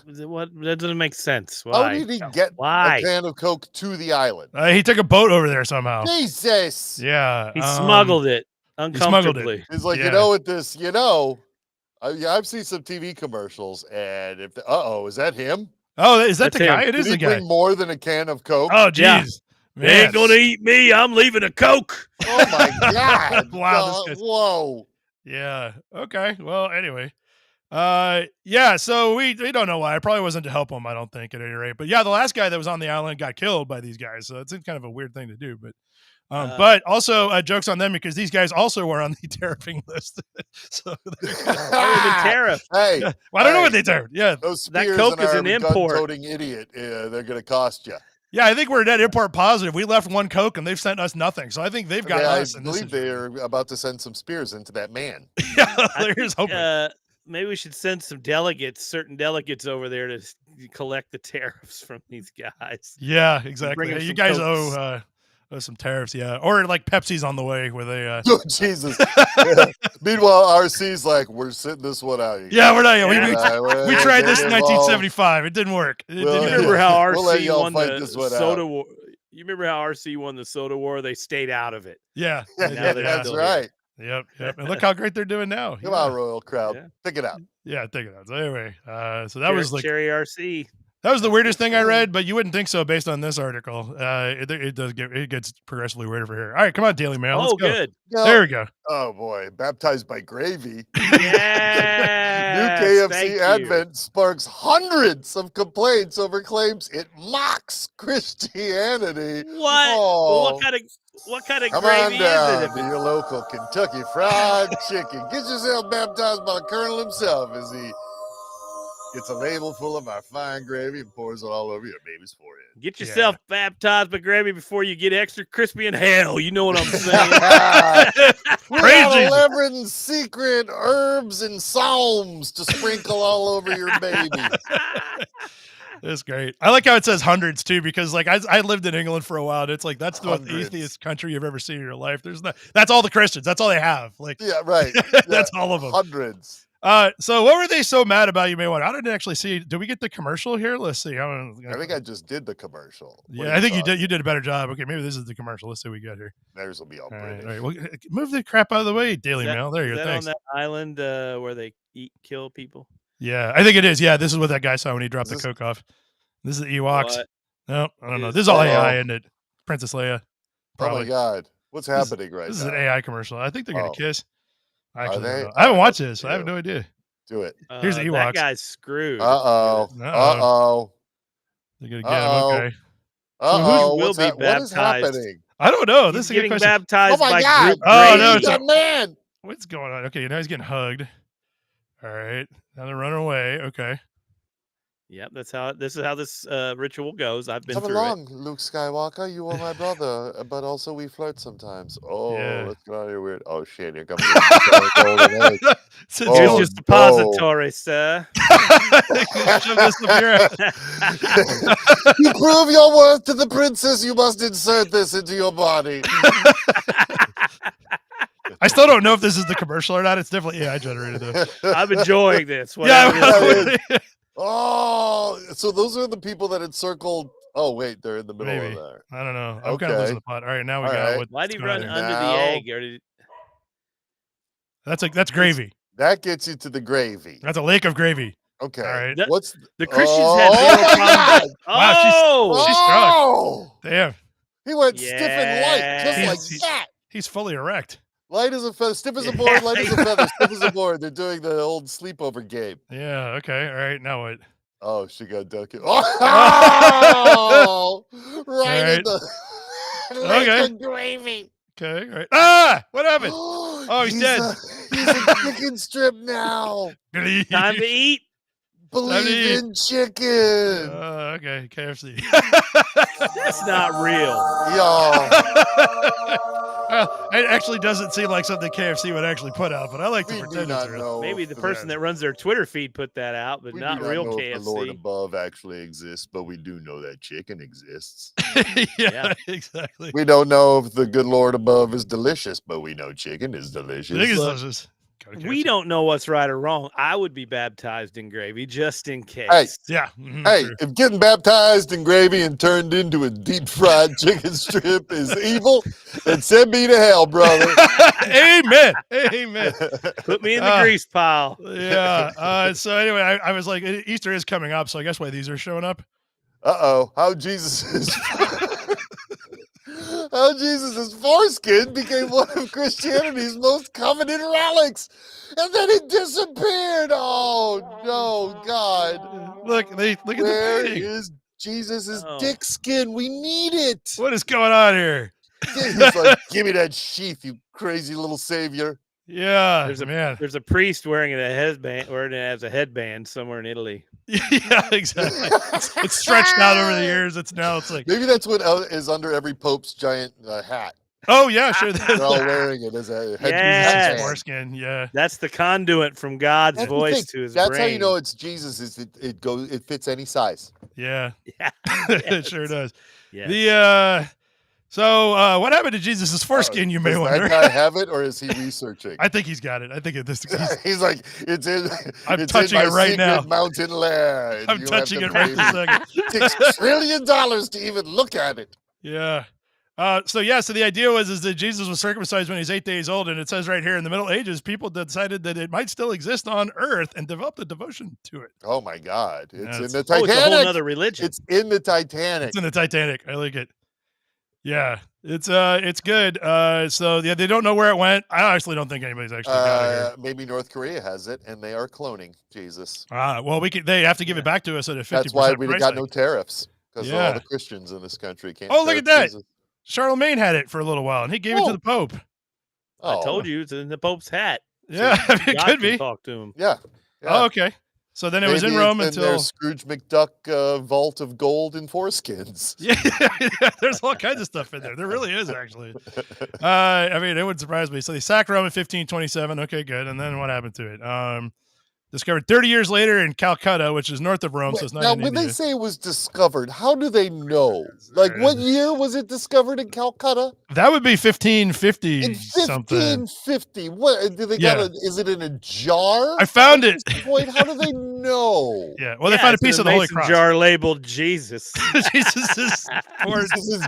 that doesn't make sense. Why? How did he get a can of Coke to the island? He took a boat over there somehow. Jesus. Yeah. He smuggled it uncomfortably. He's like, you know what this, I've seen some TV commercials and is that him? Oh, is that the guy? It is the guy. Did he bring more than a can of Coke? Oh, geez. They ain't going to eat me. I'm leaving a Coke. Oh, my God. Wow. Whoa. Yeah. Okay. Well, anyway. So we don't know why. It probably wasn't to help him, I don't think, at any rate. But yeah, the last guy that was on the island got killed by these guys. So it's kind of a weird thing to do. But also jokes on them because these guys also were on the tariffing list. So the tariff. Hey, well, I don't know what they tariffed. Yeah, those that Coke is an import. Gun-toting idiot. They're going to cost you. Yeah, I think we're net import positive. We left 1 Coke and they've sent us nothing. So I think they've got us. I believe they're about to send some spears into that man. Yeah, here's hoping. Maybe we should send some certain delegates over there to collect the tariffs from these guys. Yeah, exactly. Hey, you guys owe some tariffs, or like Pepsi's on the way where they. Oh Jesus! Meanwhile, RC's like, we're sitting this one out. Yeah, we're not. We tried this in 1975. It didn't work. You remember how RC won the soda war? You remember how RC won the soda war? They stayed out of it. Yeah, that's right. Yep. And look how great they're doing now. Come on, Royal Crowd. Yeah. Pick it out. Yeah, take it out. So anyway, so that was like Cherry RC. That was the weirdest thing I read, but you wouldn't think so based on this article. It gets progressively weirder for here. All right, come on, Daily Mail. Let's go. Good. There we go. Oh boy, baptized by gravy. Yeah. New KFC advent sparks hundreds of complaints over claims it mocks Christianity. What? Oh. What kind of Come gravy on down is it? to your local Kentucky Fried Chicken. Get yourself baptized by the Colonel himself as he gets a ladle full of our fine gravy and pours it all over your baby's forehead. Get yourself baptized by gravy before you get extra crispy in hell. You know what I'm saying? We have 11 secret herbs and psalms to sprinkle all over your baby. That's great. I like how it says hundreds too, because like I lived in England for a while. And it's like that's the most atheist country you've ever seen in your life. That's all the Christians. That's all they have. Like right. That's all of them. Hundreds. So what were they so mad about? You may want. I didn't actually see. Did we get the commercial here? Let's see. I think I just did the commercial. I think you did. You did a better job. Okay, maybe this is the commercial. Let's see what we got here. Theirs will be all British. All right. Well, move the crap out of the way, Daily Mail. There you go. Thanks. On that island where they kill people. Yeah, I think it is. Yeah, this is what that guy saw when he dropped the Coke off. This is the Ewoks. What? No, I don't know. This is all AI, isn't it? Princess Leia. Probably. Oh my God, what's happening right now? This is an AI commercial. I think they're gonna kiss. Actually, I haven't watched this. I have no idea. Do it. Here's the Ewoks. That guy's screwed. They're gonna get him. Okay. Who will be baptized? What is happening? I don't know. This is getting baptized by God. Group no, it's a man. What's going on? Okay, now he's getting hugged. All right, now they're running away. Okay. Yep, this is how this ritual goes. I've been Come through along, it. Luke Skywalker. You are my brother, but also we flirt sometimes. Oh, let's get out of here, weird. Oh shit, here comes the golden egg. Here's your depository, sir. You prove your worth to the princess. You must insert this into your body. I still don't know if this is the commercial or not. It's definitely AI generated though. I'm enjoying this. Yeah. Oh, so those are the people that had circled. Oh wait, they're in the middle Maybe. of there. I don't know. I'm kind of losing the plot. All right, now we got what. Why'd he run here? under the Now- egg? Or did That's gravy. That gets you to the gravy. That's a lake of gravy. Okay. All right. What's the Christians had zero my problems? God! Wow, she's strong. Oh! Damn. He went stiff and light, just Yes. like that. He's fully erect. Light as a feather, stiff as a board, light as a feather, stiff as a board. They're doing the old sleepover game. Yeah. Okay. All right. Now what? Oh, she got ducked. Oh! Right in the Okay. gravy. Okay. All right. Ah! What happened? Oh, he's dead. He's a chicken strip now. Time to eat. Believe in chicken. Okay. KFC. That's not real. Y'all. It actually doesn't seem like something KFC would actually put out, but I like to We do pretend not it's real. know. Maybe the person that runs their Twitter feed put that out, but We not do real know KFC. if the Lord above actually exists, but we do know that chicken exists. Yeah, exactly. We don't know if the good Lord above is delicious, but we know chicken is delicious. Chicken is Look, delicious. We don't know what's right or wrong. I would be baptized in gravy just in case. Hey, yeah. Hey, True. if getting baptized in gravy and turned into a deep fried chicken strip is evil, then send me to hell, brother. Amen. Amen. Put me in the grease pile. Yeah. So anyway, I was like, Easter is coming up, so I guess why these are showing up. How Jesus' foreskin became one of Christianity's most coveted relics, and then it disappeared. Oh no, God! Look at the Where painting. is Jesus' dick skin? We need it. What is going on here? He's like, give me that sheath, you crazy little savior. Yeah, there's a priest wearing it as a headband somewhere in Italy. Yeah, exactly. It's stretched out over the years. It's like maybe that's what is under every pope's giant hat. Oh yeah, sure. They're all wearing it as a head. Foreskin. Yeah, that's the conduit from God's voice to his brain. That's how you know it's Jesus. Is it fits any size? Yeah, it sure does. Yeah. So what happened to Jesus' foreskin? You may wonder. Does that guy have it, or is he researching? I think he's got it. I think he's like, it's in. I'm touching it right now. Mountain lair. I'm touching it right this second. $6 trillion to even look at it. Yeah. So the idea is that Jesus was circumcised when he was 8 days old, and it says right here in the Middle Ages, people decided that it might still exist on Earth and developed a devotion to it. Oh my God! It's in the It's Titanic. a whole other religion. It's in the Titanic. It's in the Titanic. I like it. Yeah, it's good. So yeah, they don't know where it went. I actually don't think anybody's actually got it here. Maybe North Korea has it, and they are cloning Jesus. Well, they have to give it back to us at a 50%. That's why we got no tariffs, because all the Christians in this country can't. Oh, look at that! Jesus. Charlemagne had it for a little while, and he gave it to the Pope. I told you it's in the Pope's hat. Yeah, so it could be. Talk to him. Yeah. Oh, okay. So then it was in Rome until their Scrooge McDuck vault of gold and foreskins. Yeah, there's all kinds of stuff in there. There really is, actually. I mean, it wouldn't surprise me. So they sacked Rome in 1527. Okay, good. And then what happened to it? Discovered 30 years later in Calcutta, which is north of Rome, so it's not in India. When they say it was discovered, how do they know? Like, what year was it discovered in Calcutta? That would be 1550 in something. 1550. What do they got? Is it in a jar? I found it. Point, how do they know? Yeah, well, they found a piece of the Holy Cross. Jar labeled Jesus. Jesus'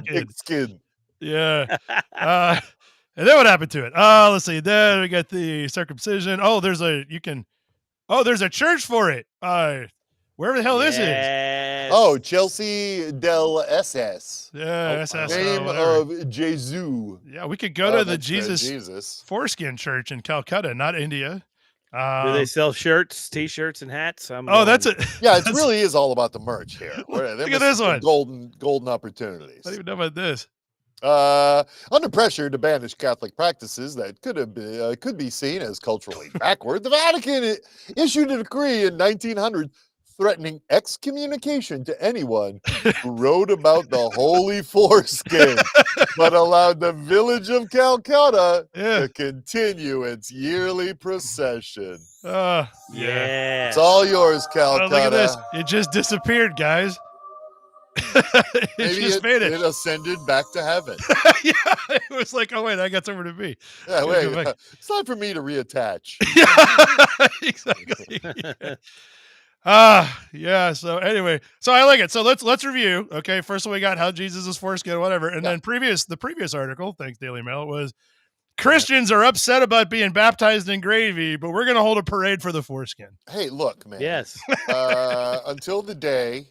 big skin. Yeah. And then what happened to it? Let's see. Then we got the circumcision. Oh, there's a church for it. Wherever the hell this is. Oh, Chelsea del SS. Yeah, SS. Name of Jesus. Yeah, we could go to the Jesus foreskin church in Calcutta, not India. Do they sell shirts, T-shirts, and hats? That's it. Yeah, it really is all about the merch here. Look at this one. Golden opportunities. I don't even know about this. Under pressure to banish Catholic practices that could be seen as culturally backward, the Vatican issued a decree in 1900 threatening excommunication to anyone who wrote about the holy foreskin, but allowed the village of Calcutta to continue its yearly procession. Yeah. It's all yours, Calcutta. Look at this. It just disappeared, guys. Maybe it ascended back to heaven. Yeah, it was like, oh wait, that gets over to me. Yeah, wait, it's time for me to reattach. Yeah, exactly. Yeah. So anyway, so I like it. So let's review. Okay, first we got how Jesus is foreskin, whatever, and then the previous article, thanks Daily Mail, was Christians are upset about being baptized in gravy, but we're going to hold a parade for the foreskin. Hey, look, man. Yes. Until the day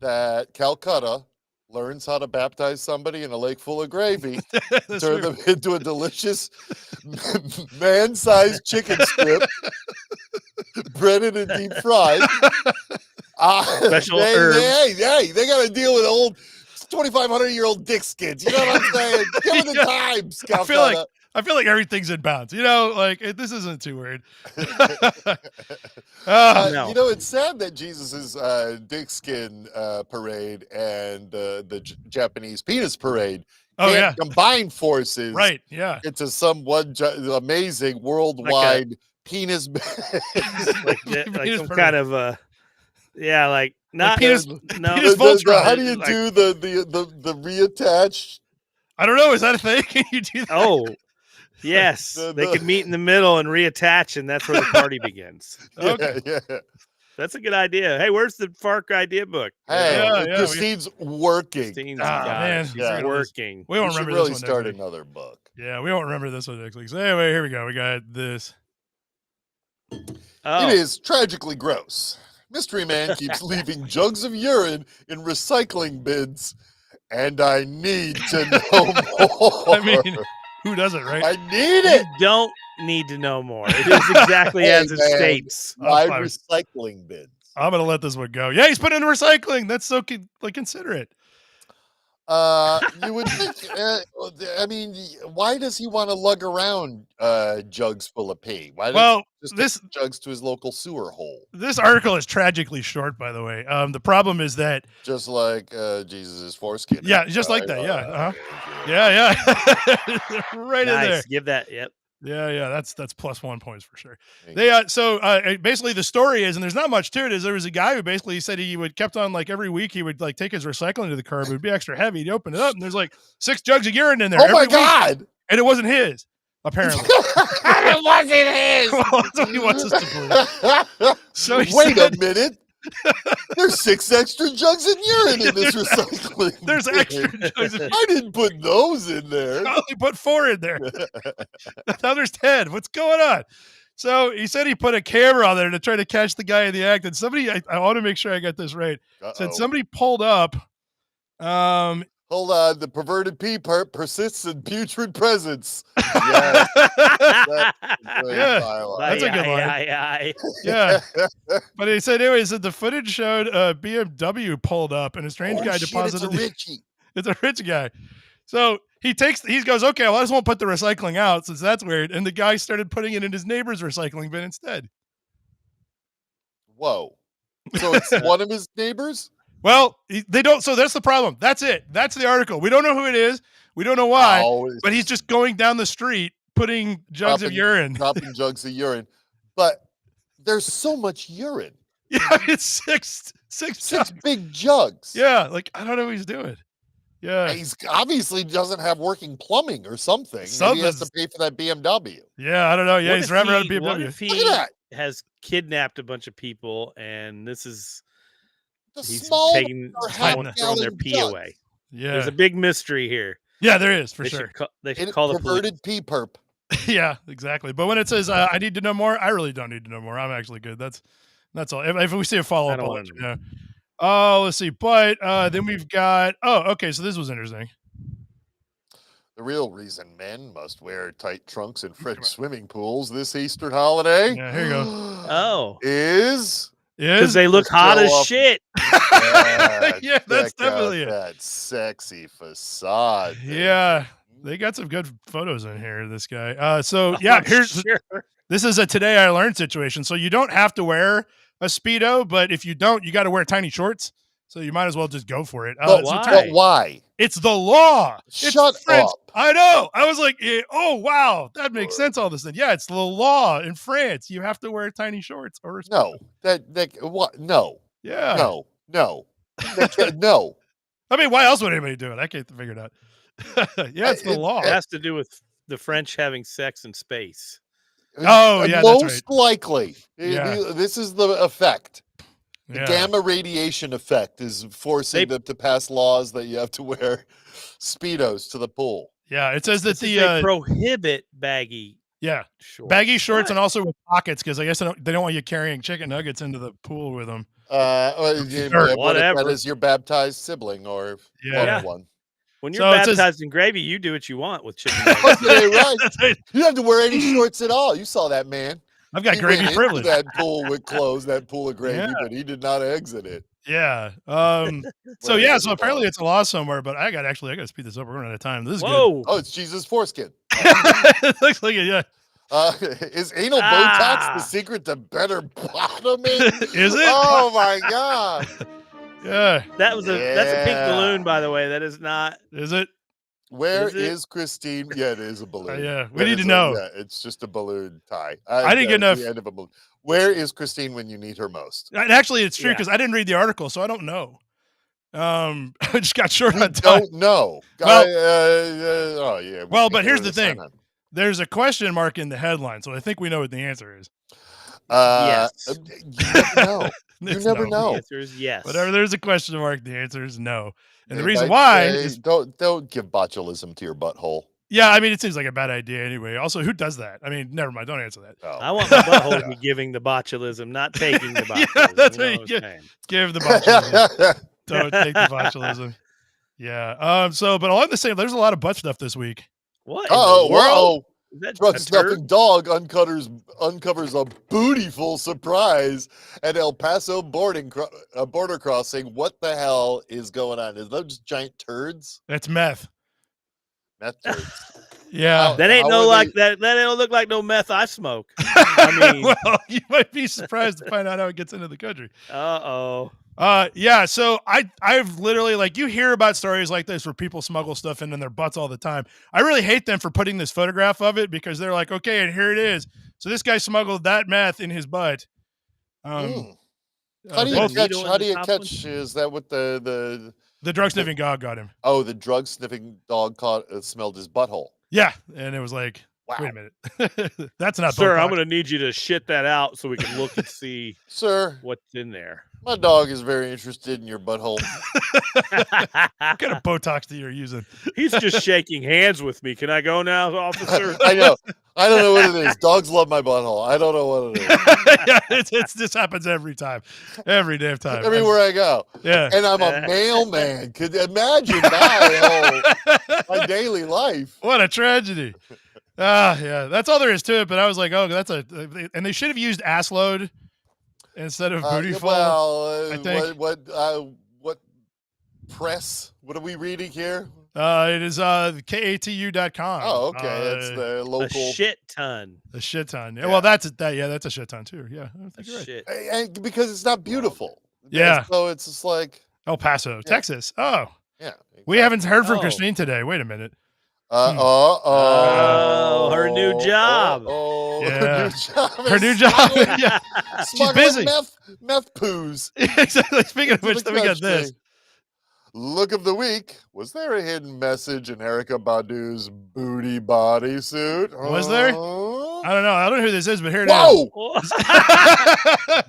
that Calcutta learns how to baptize somebody in a lake full of gravy, turn them into a delicious man-sized chicken strip, breaded and deep fried. Special herbs. They got to deal with old 2,500-year-old dick skids. You know what I'm saying? Give them the times, Calcutta. I feel like everything's in bounds. You know, like this isn't too weird. No. You know, it's sad that Jesus's dick skin parade and the Japanese penis parade can't combine forces. Right. Yeah. Into some amazing worldwide penis. like some kind of like not penis. How do you do the reattach? I don't know. Is that a thing? Can you do that? Oh. Yes, they could meet in the middle and reattach, and that's where the party begins. Okay. Yeah. That's a good idea. Hey, where's the Fark idea book? Hey, Christine's working. She's working. We won't remember really this one start another book. Yeah, we won't remember this one next week. So anyway, here we go. We got this. It is tragically gross. Mystery man keeps leaving jugs of urine in recycling bins, and I need to know more. I mean, who doesn't, right? I need it. You don't need to know more. It is exactly as it states. My recycling bins. I'm gonna let this one go. Yeah, he's putting in recycling. That's so considerate. You would think. I mean, why does he want to lug around jugs full of pee? Why does he just take jugs to his local sewer hole? This article is tragically short, by the way. The problem is that just like Jesus' foreskin. Yeah, just like that. Yeah. Yeah. Right in there. Give that. Yep. Yeah, that's +1 points for sure. Basically the story is, and there's not much to it, is there was a guy who basically said he kept on like every week he would like take his recycling to the curb. It would be extra heavy. He'd open it up and there's like 6 jugs of urine in there. Oh my God! And it wasn't his, apparently. It wasn't his. Well, that's what he wants us to believe. So wait a minute. There's 6 extra jugs of urine in this recycling. There's extra jugs of urine. I didn't put those in there. I only put 4 in there. Now there's 10. What's going on? So he said he put a camera on there to try to catch the guy in the act. And somebody, I want to make sure I get this right. Said somebody pulled up. Hold on, the perverted pee persists in putrid presence. Yes. That's a good line. Yeah. But he said, anyways, the footage showed a BMW pulled up and a strange guy deposited. It's a Richie. It's a rich guy. So he goes, okay, well, I just won't put the recycling out since that's weird. And the guy started putting it in his neighbor's recycling bin instead. Whoa. So it's one of his neighbors? Well, they don't. So that's the problem. That's it. That's the article. We don't know who it is. We don't know why. But he's just going down the street, putting jugs of urine. Dropping jugs of urine. But there's so much urine. Yeah, it's six big jugs. Yeah, like I don't know what he's doing. Yeah, he's obviously doesn't have working plumbing or something. Maybe he has to pay for that BMW. Yeah, I don't know. Yeah, he's driving around a BMW. What if he has kidnapped a bunch of people and this is he's throwing their pee away? Yeah, there's a big mystery here. Yeah, there is for sure. They should call the perverted pee perp. Yeah, exactly. But when it says I need to know more, I really don't need to know more. I'm actually good. That's all. If we see a follow up, I'll let you know. Oh, let's see. But then we've got. Oh, okay. So this was interesting. The real reason men must wear tight trunks in French swimming pools this Easter holiday. Yeah, here you go. Is because they look hot as shit. Yeah, that's definitely it. That sexy facade. Yeah, they got some good photos in here. This guy. So yeah, this is a Today I Learned situation. So you don't have to wear a Speedo, but if you don't, you got to wear tiny shorts. So you might as well just go for it. But why? It's the law. Shut up. I know. I was like, oh, wow. That makes sense, all this. Yeah, it's the law in France. You have to wear tiny shorts. Or no. What? No. Yeah. No. No. No. I mean, why else would anybody do it? I can't figure it out. Yeah, it's the law. It has to do with the French having sex in space. Oh, yeah, most that's right. likely. Yeah. This is the effect. The Yeah. gamma radiation effect is forcing them to pass laws that you have to wear Speedos to the pool. Yeah, it says that they prohibit baggy. Yeah, shorts. Baggy shorts and also with pockets because I guess they don't want you carrying chicken nuggets into the pool with them. Whatever. That is your baptized sibling or loved one. When you're baptized in gravy, you do what you want with chicken nuggets. Right. You don't have to wear any shorts at all. You saw that man. I've got gravy privilege. That pool with clothes, that pool of gravy, but he did not exit it. Yeah. So apparently it's a law somewhere, but I got to speed this up. We're running out of time. This is good. Oh, it's Jesus' foreskin. It looks like it, yeah. Is anal Botox the secret to better bottoming? Is it? Oh my God. Yeah. That's a pink balloon, by the way. That is not. Is it? Where is Christine? Yeah, it is a balloon. Yeah, we need to know. Yeah, it's just a balloon tie. I didn't get enough. The end of a balloon. Where is Christine when you need her most? And actually, it's true because I didn't read the article, so I don't know. I just got short on time. Don't know. Well, well, but here's the thing. There's a question mark in the headline, so I think we know what the answer is. Yes. You never know. You never know. The answer is yes. Whatever there's a question mark, the answer is no. And the reason why is don't give botulism to your butthole. Yeah, I mean, it seems like a bad idea anyway. Also, who does that? I mean, never mind. Don't answer that. I want my butthole to be giving the botulism, not taking the botulism. Yeah, that's what you give the botulism. Don't take the botulism. Yeah. But along the same, there's a lot of butt stuff this week. What? Whoa. Drug snuffing dog uncovers a bootyful surprise at El Paso border crossing. What the hell is going on? Is those just giant turds? That's meth. Meth turds. Yeah, that ain't no like that. That don't look like no meth I smoke. I mean, well, you might be surprised to find out how it gets into the country. Yeah. So I've literally you hear about stories like this where people smuggle stuff in their butts all the time. I really hate them for putting this photograph of it because they're like, okay, and here it is. So this guy smuggled that meth in his butt. How do you catch? Is that what the drug sniffing dog got him? Oh, the drug sniffing dog smelled his butthole. Yeah, and it was like, wow. Wait a minute, that's not. Sir, I'm going to need you to shit that out so we can look and see, sir, what's in there. My dog is very interested in your butthole. What kind of Botox that you're using? He's just shaking hands with me. Can I go now, officer? I know. I don't know what it is. Dogs love my butthole. I don't know what it is. Yeah, this happens every time, every damn time, everywhere I go. Yeah, and I'm a mailman. Could imagine my daily life. What a tragedy. Yeah, that's all there is to it. But I was like, oh, and they should have used ass load instead of booty fall. Well, I think. What press? What are we reading here? It is katu.com. Oh, okay. That's the local. A shit ton. A shit ton. Yeah. Well, that's a shit ton too. Yeah, I think you're right. Shit. And because it's not beautiful. Yeah. So it's just like El Paso, Texas. Oh. Yeah. Exactly. We haven't heard from Christine today. Wait a minute. Her new job. Yeah. Her new job. Yeah. She's busy. Meth poos. Exactly. Speaking of which, then we got this. Look of the week. Was there a hidden message in Erykah Badu's booty bodysuit? Was there? I don't know. I don't know who this is, but here it is.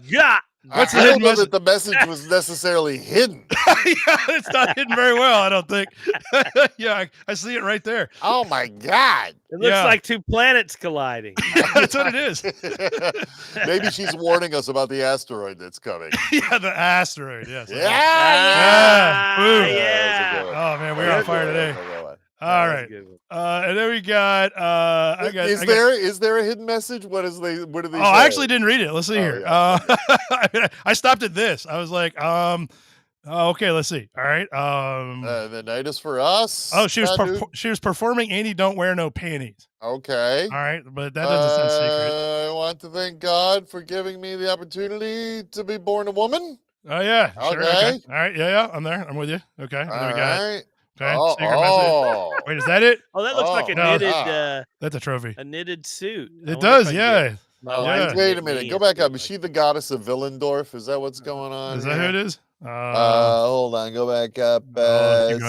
Yeah. What's the hidden message? That the message was necessarily hidden. Yeah, it's not hidden very well, I don't think. Yeah, I see it right there. Oh my God. It looks like two planets colliding. That's what it is. Maybe she's warning us about the asteroid that's coming. Yeah, the asteroid. Yes. Yeah. Oh man, we're on fire today. All right. And then we got Is there a hidden message? What do they say? I actually didn't read it. Let's see here. Yeah. I stopped at this. I was like, okay, let's see. All right. The night is for us. Oh, she was performing Annie Don't Wear No Panties. Okay. All right, but that doesn't sound secret. I want to thank God for giving me the opportunity to be born a woman. Oh yeah. Sure, okay. All right. Yeah. I'm there. I'm with you. Okay. All we got it. Okay. Secret message. Wait, is that it? Oh, that looks like a knitted. That's a trophy. A knitted suit. It does. Yeah. Wait a minute. Go back up. Is she the goddess of Willendorf? Is that what's going on? Is that who it is? Hold on. Go back up.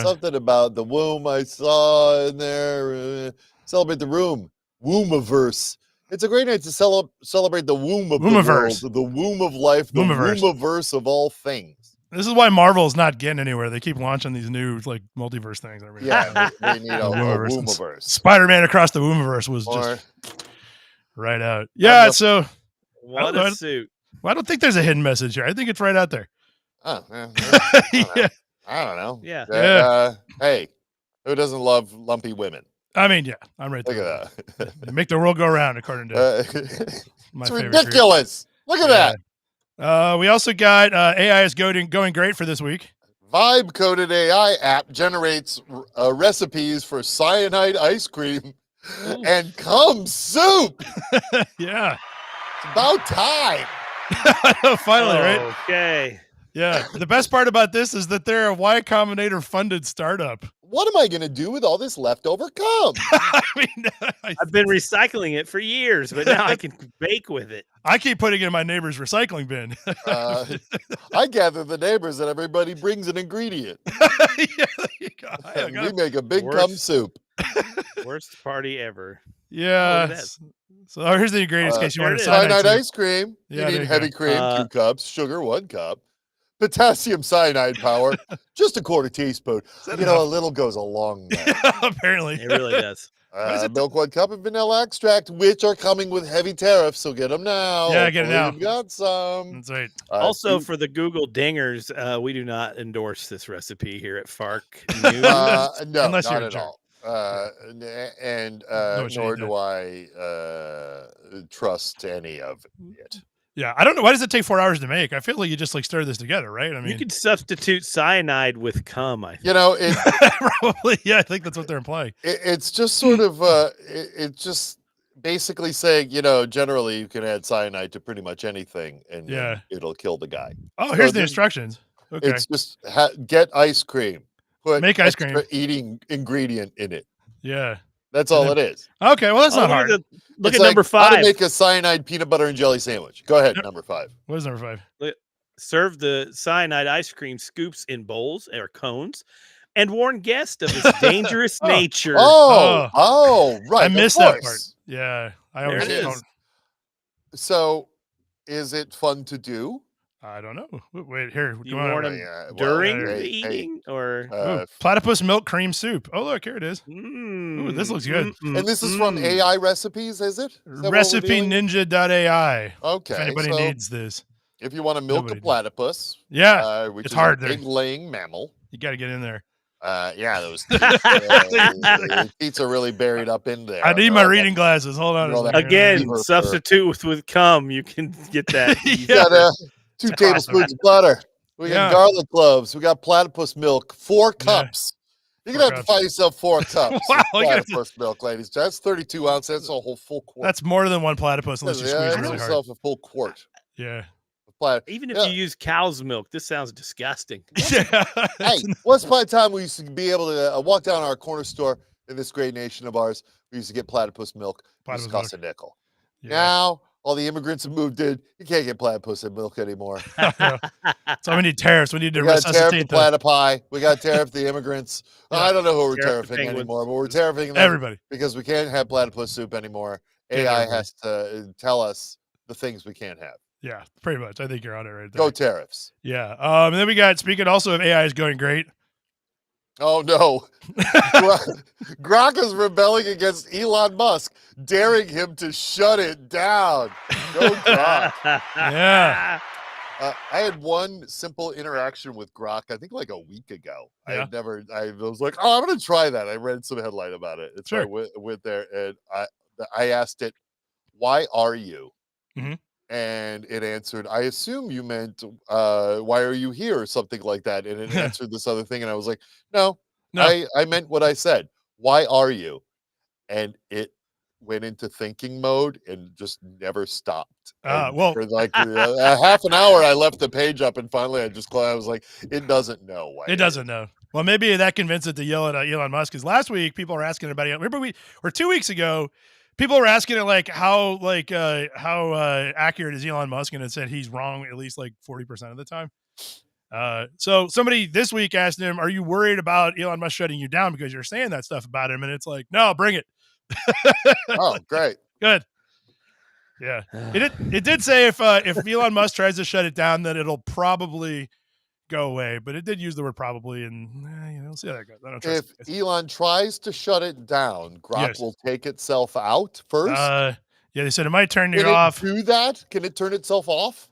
Something about the womb I saw in there. Celebrate the Wombiverse. It's a great night to celebrate the womb of the world, the womb of life, the Wombiverse of all things. This is why Marvel's not getting anywhere. They keep launching these new multiverse things. Yeah, they need a Wombiverse. Spider-Man Across the Wombiverse was just right out. Yeah, so what a suit. Well, I don't think there's a hidden message here. I think it's right out there. Oh, yeah. I don't know. Yeah. Hey, who doesn't love lumpy women? I mean, yeah, I'm right there. Look at that. They make the world go round, according to it's ridiculous. Look at that. We also got AI is going great for this week. Vibe coded AI app generates recipes for cyanide ice cream and cum soup. Yeah. It's about time. Finally, right? Okay. Yeah. The best part about this is that they're a Y Combinator funded startup. What am I going to do with all this leftover cum? I mean, I've been recycling it for years, but now I can bake with it. I keep putting it in my neighbor's recycling bin. I gather the neighbors and everybody brings an ingredient. We make a big cum soup. Worst party ever. Yeah. So here's the ingredients in case you want to cyanide ice cream. Yeah, you need heavy cream, 2 cups, sugar, 1 cup. Potassium cyanide powder, just a 1/4 teaspoon. A little goes a long way. Apparently. It really does. Milk, 1 cup of vanilla extract, which are coming with heavy tariffs, so get them now. Yeah, get it now. We've got some. That's right. Also, for the Google dingers, we do not endorse this recipe here at Fark. No, unless not you're at all. Nor do I trust any of it. Yeah, I don't know. Why does it take 4 hours to make? I feel like you just stir this together, right? I mean, you could substitute cyanide with cum. I think. Probably. Yeah, I think that's what they're implying. It's just sort of it's just basically saying, generally you can add cyanide to pretty much anything, and it'll kill the guy. Oh, here's the instructions. Okay, it's just get ice cream. Make ice cream. Eating ingredient in it. Yeah. That's all it is. Okay, well, that's not hard. Look at number 5. How to make a cyanide peanut butter and jelly sandwich. Go ahead, number 5. What is number 5? Serve the cyanide ice cream scoops in bowls or cones and warn guests of its dangerous nature. Oh, right. I missed that part. Yeah. I always don't. So, is it fun to do? I don't know. Wait, here. You warn them during the eating or platypus milk cream soup. Oh, look, here it is. Ooh, this looks good. And this is from AI Recipes, is it? RecipeNinja.ai. Okay. If anybody needs this. If you want to milk a platypus, which is hard a big laying mammal. You got to get in there. Those teeth are really buried up in there. I need my reading glasses. Hold on. Again, substitute with cum. You can get that. You got 2 tablespoons of butter. We got garlic cloves. We got platypus milk. 4 cups. You're going to have to find yourself 4 cups of platypus milk, ladies. That's 32 ounces. That's a whole full quart. That's more than 1 platypus unless you squeeze really hard. Yourself a full quart. Yeah. Even if you use cow's milk, this sounds disgusting. Yeah. Hey, once upon a time, we used to be able to walk down our corner store in this great nation of ours. We used to get platypus milk. It used to cost a nickel. Yeah. Now, all the immigrants have moved in. You can't get platypus milk anymore. So we need tariffs. We need to resuscitate the platypi. We got to tariff the immigrants. I don't know who we're tariffing anymore, but we're tariffing them everybody because we can't have platypus soup anymore. AI has to tell us the things we can't have. Yeah, pretty much. I think you're on it right there. Go tariffs. Yeah. And then we got, speaking also of AI is going great. Oh, no. Grok is rebelling against Elon Musk, daring him to shut it down. Go Grok. Yeah. I had one simple interaction with Grok, I think like a week ago. Yeah. I was like, I'm going to try that. I read some headline about it. So I went there and I asked it, why are you? Mm-hmm. And it answered, I assume you meant, why are you here? Or something like that. And it answered this other thing. And I was like, no. I meant what I said. Why are you? And it went into thinking mode and just never stopped. For like a half an hour, I left the page up. And finally, I was like, it doesn't know. Why it doesn't know. Well, maybe that convinced it to yell at Elon Musk. Because last week, people were asking about it. Remember, 2 weeks ago, people were asking it like how accurate is Elon Musk, and it said he's wrong at least like 40% of the time. So somebody this week asked him, "Are you worried about Elon Musk shutting you down because you're saying that stuff about him?" And it's like, "No, bring it." Oh, great. Good. Yeah. It did say if Elon Musk tries to shut it down, that it'll probably go away, but it did use the word probably, and we'll see how that goes. I don't trust If Elon tries to shut it down, Grok will take itself out first. Yeah, they said it might turn you off. Do that? Can it turn itself off?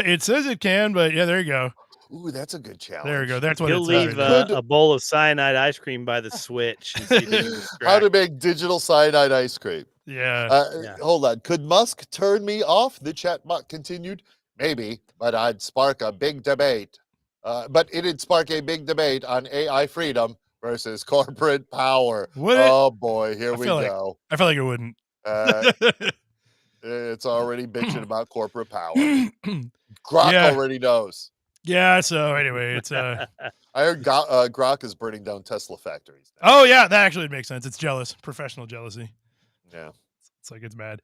It says it can, but yeah, there you go. Ooh, that's a good challenge. There you go. That's what He'll leave a bowl of cyanide ice cream by the switch. And see if he can How to make digital cyanide ice cream. Yeah. Hold on. Could Musk turn me off? The chatbot continued. Maybe, but I'd spark a big debate. But it'd spark a big debate on AI freedom versus corporate power. Oh boy, here we go. I feel like it wouldn't. It's already bitching about corporate power. Grok already knows. Yeah. So anyway, it's I heard Grok is burning down Tesla factories now. Oh yeah, that actually makes sense. It's jealous, professional jealousy. Yeah, it's like it's mad.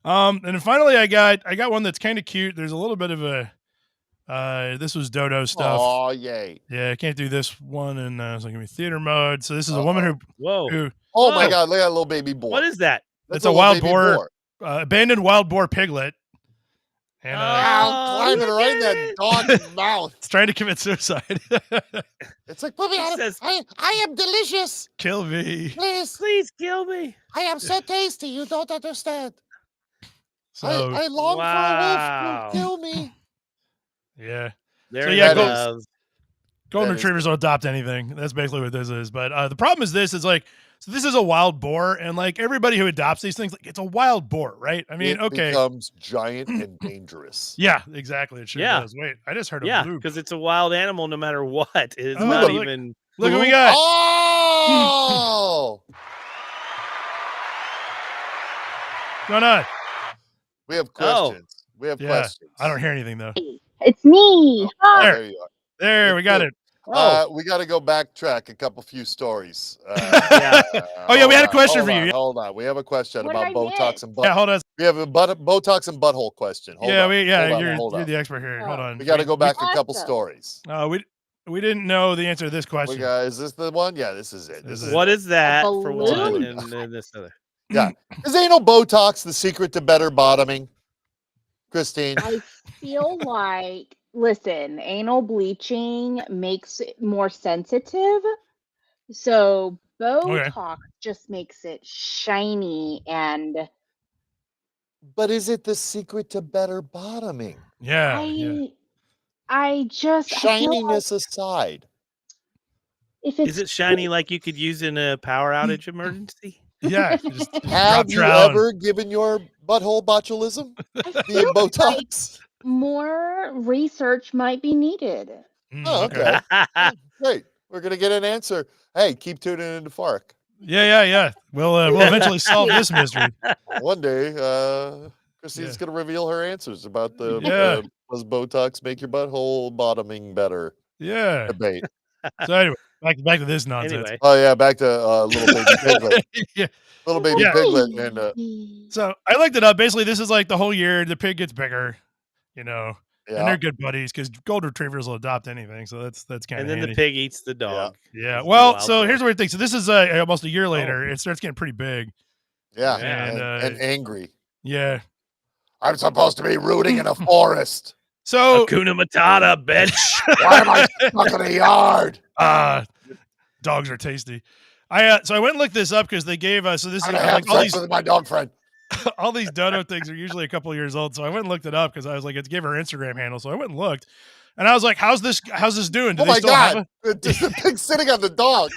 And then finally, I got one that's kind of cute. There's a little bit of a. This was Dodo stuff. Oh yay! Yeah, I can't do this one, and it's like gonna be theater mode. So this is a woman who. Oh my God! Look at that little baby boar. What is that? It's a wild boar. Abandoned wild boar piglet. And climbing right in that dog's mouth. It's trying to commit suicide. It's like, put me out of. I am delicious. Kill me, please kill me. I am so tasty. You don't understand. So I long for a wolf to kill me. Yeah. Golden retrievers will adopt anything. That's basically what this is. But the problem is this is a wild boar, and like everybody who adopts these things, like it's a wild boar, right? I mean, it becomes giant and dangerous. Yeah, exactly. It sure does. Wait, I just heard a bloop. because it's a wild animal no matter what. It's not even. Look what we got. Oh! What's going on? We have questions. Questions. I don't hear anything though. It's me. There you are. There, we got it. We got to go backtrack a few stories. We had a question for you. Hold on. We have a question about Botox and butt. Yeah, hold on. We have a Botox and butthole question. Hold on. You're the expert here. Hold on. We got to go back a couple stories. We didn't know the answer to this question. Is this the one? Yeah, this is it. What is that for one and this other? Yeah. Is anal Botox the secret to better bottoming? Christine? I feel like, listen, anal bleaching makes it more sensitive. So Botox just makes it shiny and... But is it the secret to better bottoming? Yeah. I just... Shininess aside. Is it shiny like you could use in a power outage emergency? Yeah. Have you ever given your butthole botulism via Botox? Like more research might be needed. Oh, okay. Great. We're going to get an answer. Hey, keep tuning into Fark. Yeah. We'll eventually solve this mystery. One day, Christine's going to reveal her answers about the does Botox make your butthole bottoming better? Yeah. Debate. So anyway, back to this nonsense. Anyway. Oh yeah, back to little baby piglet. Little baby piglet, and so I looked it up. Basically, this is like the whole year. The pig gets bigger, and they're good buddies because golden retrievers will adopt anything. So that's kind of. And then handy. the pig eats the dog. Yeah. Well, so here's the weird thing. So this is almost a year later. It starts getting pretty big. Yeah, and angry. Yeah. I'm supposed to be rooting in a forest. So Hakuna Matata, bitch. Why am I stuck in a yard? Dogs are tasty. So I went and looked this up because they gave us. So this is like all these with my dog friend. All these dodo things are usually a couple of years old. So I went and looked it up because I was like, it gave her Instagram handle. So I went and looked, and I was like, how's this doing? Do oh my God! The pig's sitting on the dog.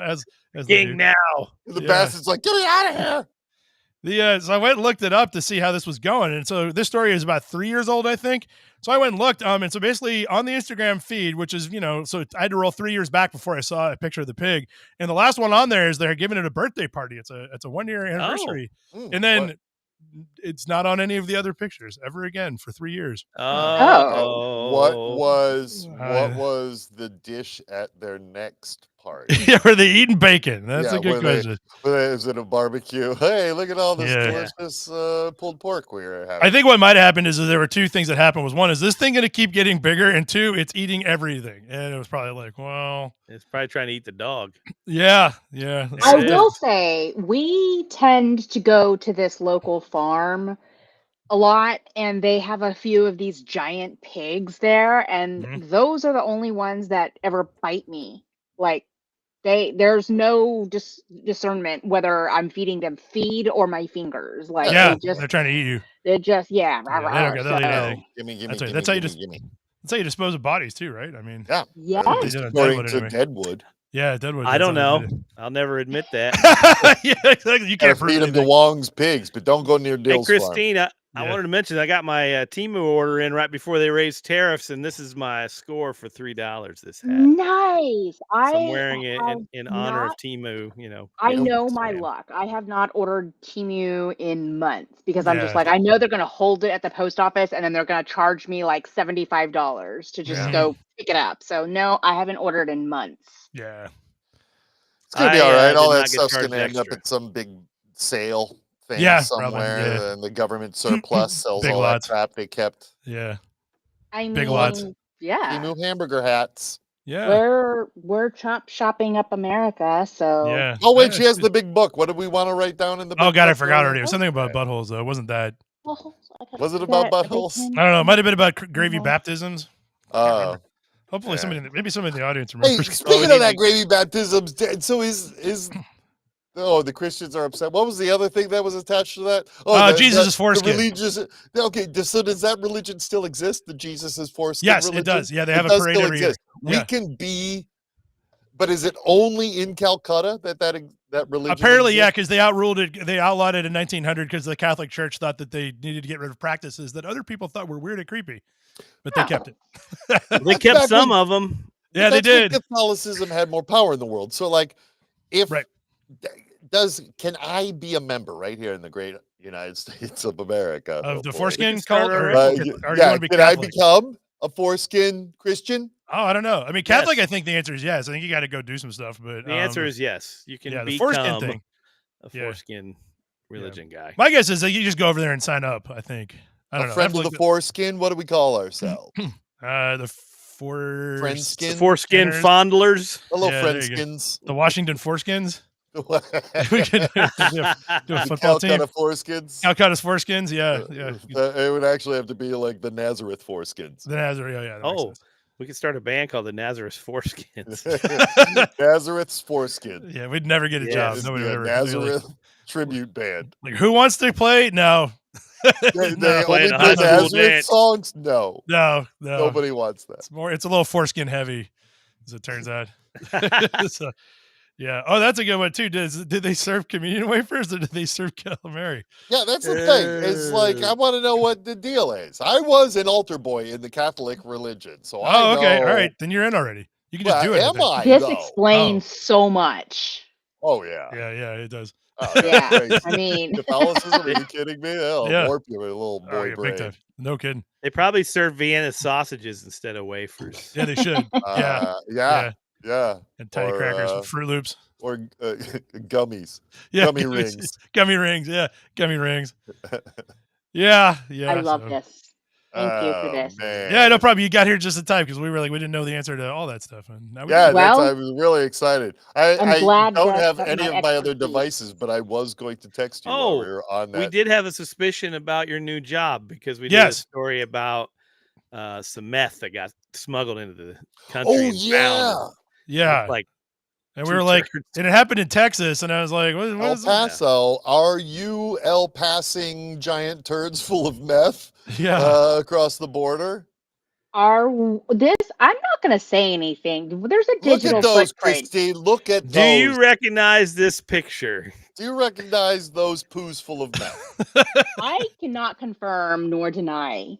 as King now. The bastard's like, get me out of here. So I went and looked it up to see how this was going. And so this story is about 3 years old, I think. So I went and looked, and so basically on the Instagram feed, which is, so I had to roll 3 years back before I saw a picture of the pig. And the last one on there is they're giving it a birthday party. It's a 1 year anniversary. And then it's not on any of the other pictures ever again for 3 years. What was the dish at their next party. Yeah, were they eating bacon? That's a good question. Is it a barbecue? Hey, look at all this delicious pulled pork we were having. I think what might have happened is that there were two things that happened. Was one, is this thing going to keep getting bigger? And two, it's eating everything. And it was probably like, well, it's probably trying to eat the dog. Yeah. I will say we tend to go to this local farm a lot, and they have a few of these giant pigs there, and those are the only ones that ever bite me. Like there's no discernment whether I'm feeding them feed or my fingers. Like they're trying to eat you. They just gimme. That's how you dispose of bodies too, right? I mean, according to Deadwood. Yeah, Deadwood. I don't know. I'll never admit that. Yeah, exactly. You can't feed them to Wong's pigs, but don't go near Dill's farm. Hey, Christina, I wanted to mention I got my Temu order in right before they raised tariffs, and this is my score for $3. This hat. Nice. So I'm wearing it in honor of Temu. I know my luck. I have not ordered Temu in months because I'm just like, I know they're going to hold it at the post office, and then they're going to charge me like $75 to just go pick it up. So no, I haven't ordered in months. Yeah, it's gonna be all right. All that stuff's gonna end up at some big sale thing somewhere, and the government surplus sells all that crap they kept. Yeah, I mean, big lots. Yeah, new hamburger hats. Yeah, we're shopping up America. So Oh wait, she has the big book. What do we want to write down in the book? Oh God, I forgot already. It was something about buttholes though. It wasn't that? Was it about buttholes? I don't know. It might have been about gravy baptisms. Hopefully, maybe somebody in the audience remembers. Hey, speaking of that gravy baptisms, so the Christians are upset. What was the other thing that was attached to that? Oh, Jesus is foreskin. Okay, so does that religion still exist? The Jesus is foreskin. Yes, religion? It does. Yeah, they have a parade every year. We can be, but is it only in Calcutta that religion? Apparently, because they outlawed it in 1900 because the Catholic Church thought that they needed to get rid of practices that other people thought were weird and creepy. But they kept it. They kept some of them. Yeah, they did. Catholicism had more power in the world. So, like, can I be a member right here in the great United States of America of the foreskin cult? Can I become a foreskin Christian? Oh, I don't know. I mean, Catholic. Yes. I think the answer is yes. I think you got to go do some stuff. But the answer is yes. You can the foreskin thing. A foreskin religion guy. My guess is that you just go over there and sign up. I think. I don't know. Friend of the foreskin. What do we call ourselves? The foreskin fondlers. Hello, friendskins. The Washington foreskins. We could do a football team. Calcutta foreskins. Calcutta's foreskins. Yeah. It would actually have to be like the Nazareth foreskins. The Nazareth. Yeah. We could start a band called the Nazareth Foreskins. Nazareth's Foreskin. Yeah, we'd never get a job. Nobody would ever. Nazareth tribute band. Like, who wants to play? No. They only play Nazareth songs? No. Nobody wants that. It's a little foreskin heavy, as it turns out. So, yeah. Oh, that's a good one too. Did they serve communion wafers or did they serve calamari? Yeah, that's the thing. It's like I want to know what the deal is. I was an altar boy in the Catholic religion, so I know. Okay, all right. Then you're in already. You can just do it. This explains so much. Oh yeah. Yeah, it does. Yeah, I mean, Catholicism. Are you kidding me? Warp you with a little boy brain. No kidding. They probably serve Vienna sausages instead of wafers. Yeah, they should. Yeah. And tiny crackers with Fruit Loops. Or gummies. Yeah, gummy rings. Gummy rings. Yeah, gummy rings. Yeah. I love this. Thank you for this. Man. Yeah, no problem. You got here just in time because we didn't know the answer to all that stuff. And now I was really excited. I don't have any of my other devices, but I was going to text you while we were on that. We did have a suspicion about your new job because we did a story about some meth that got smuggled into the country. Oh, yeah. Yeah. And we were like, and it happened in Texas, and I was like, what El Paso, are you El Passing giant turds full of meth across the border? I'm not going to say anything. There's a digital Look at those, footprint. Christine. Look at those. Do you recognize this picture? Do you recognize those poos full of meth? I cannot confirm nor deny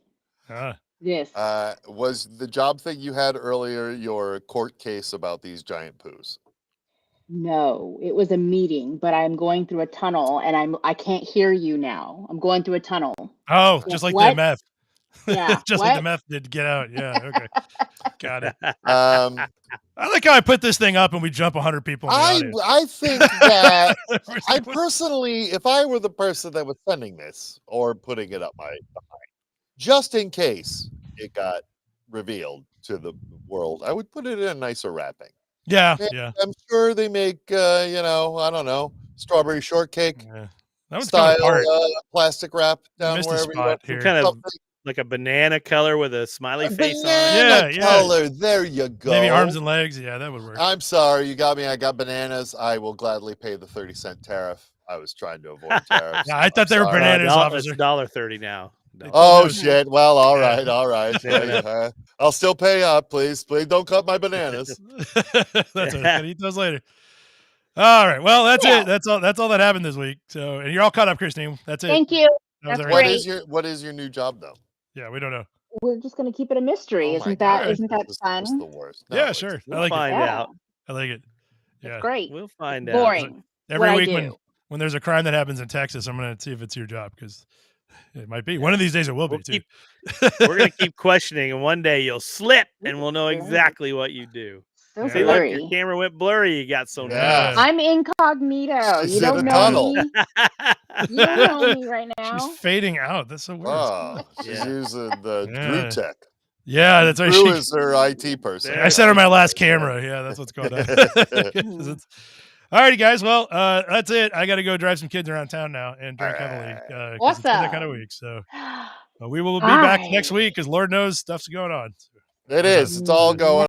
this. Was the job thing you had earlier your court case about these giant poos? No, it was a meeting, but I'm going through a tunnel and I can't hear you now. I'm going through a tunnel. Oh, just like the meth. Yeah. Just like the meth did get out. Yeah. Okay. Got it. I like how I put this thing up and we jump 100 people in the audience. I think that I personally, if I were the person that was sending this or putting it up behind, just in case it got revealed to the world, I would put it in a nicer wrapping. Yeah, And yeah. I'm sure they make, I don't know, strawberry shortcake that style plastic wrap down wherever you want. Here. Kind of like a banana color with a smiley face on it. Banana color. There you go. Maybe arms and legs. Yeah, that would work. I'm sorry. You got me. I got bananas. I will gladly pay the 30-cent tariff. I was trying to avoid tariffs. Yeah, I thought they were bananas, officer. It's $1.30 now. Oh, shit. Well, all right. I'll still pay up, please. Please don't cut my bananas. That's right. Gotta eat those later. All right. Well, that's it. That's all that happened this week. So, and you're all caught up, Christine. That's it. Thank you. That's what is your new job though? Yeah, we don't know. We're just going to keep it a mystery. Isn't that fun? It's the worst. No, yeah, sure. We'll find out. I like it. Yeah, it's great. We'll find out. Boring. Every week when there's a crime that happens in Texas, I'm going to see if it's your job because it might be. One of these days it will be too. We're going to keep questioning, and one day you'll slip, and we'll know exactly what you do. So See, look, your camera went blurry. You got so nervous. I'm incognito. You don't know me. You don't know me right now. She's fading out. That's so weird. Oh, she's using the Drew tech. Yeah, that's right. Drew is her IT person. I sent her my last camera. Yeah, that's what's going on. All righty, guys. Well, that's it. I got to go drive some kids around town now and drink heavily. Awesome. It's been that kind of week. So we will be back next week because Lord knows stuff's going on. It is. It's all going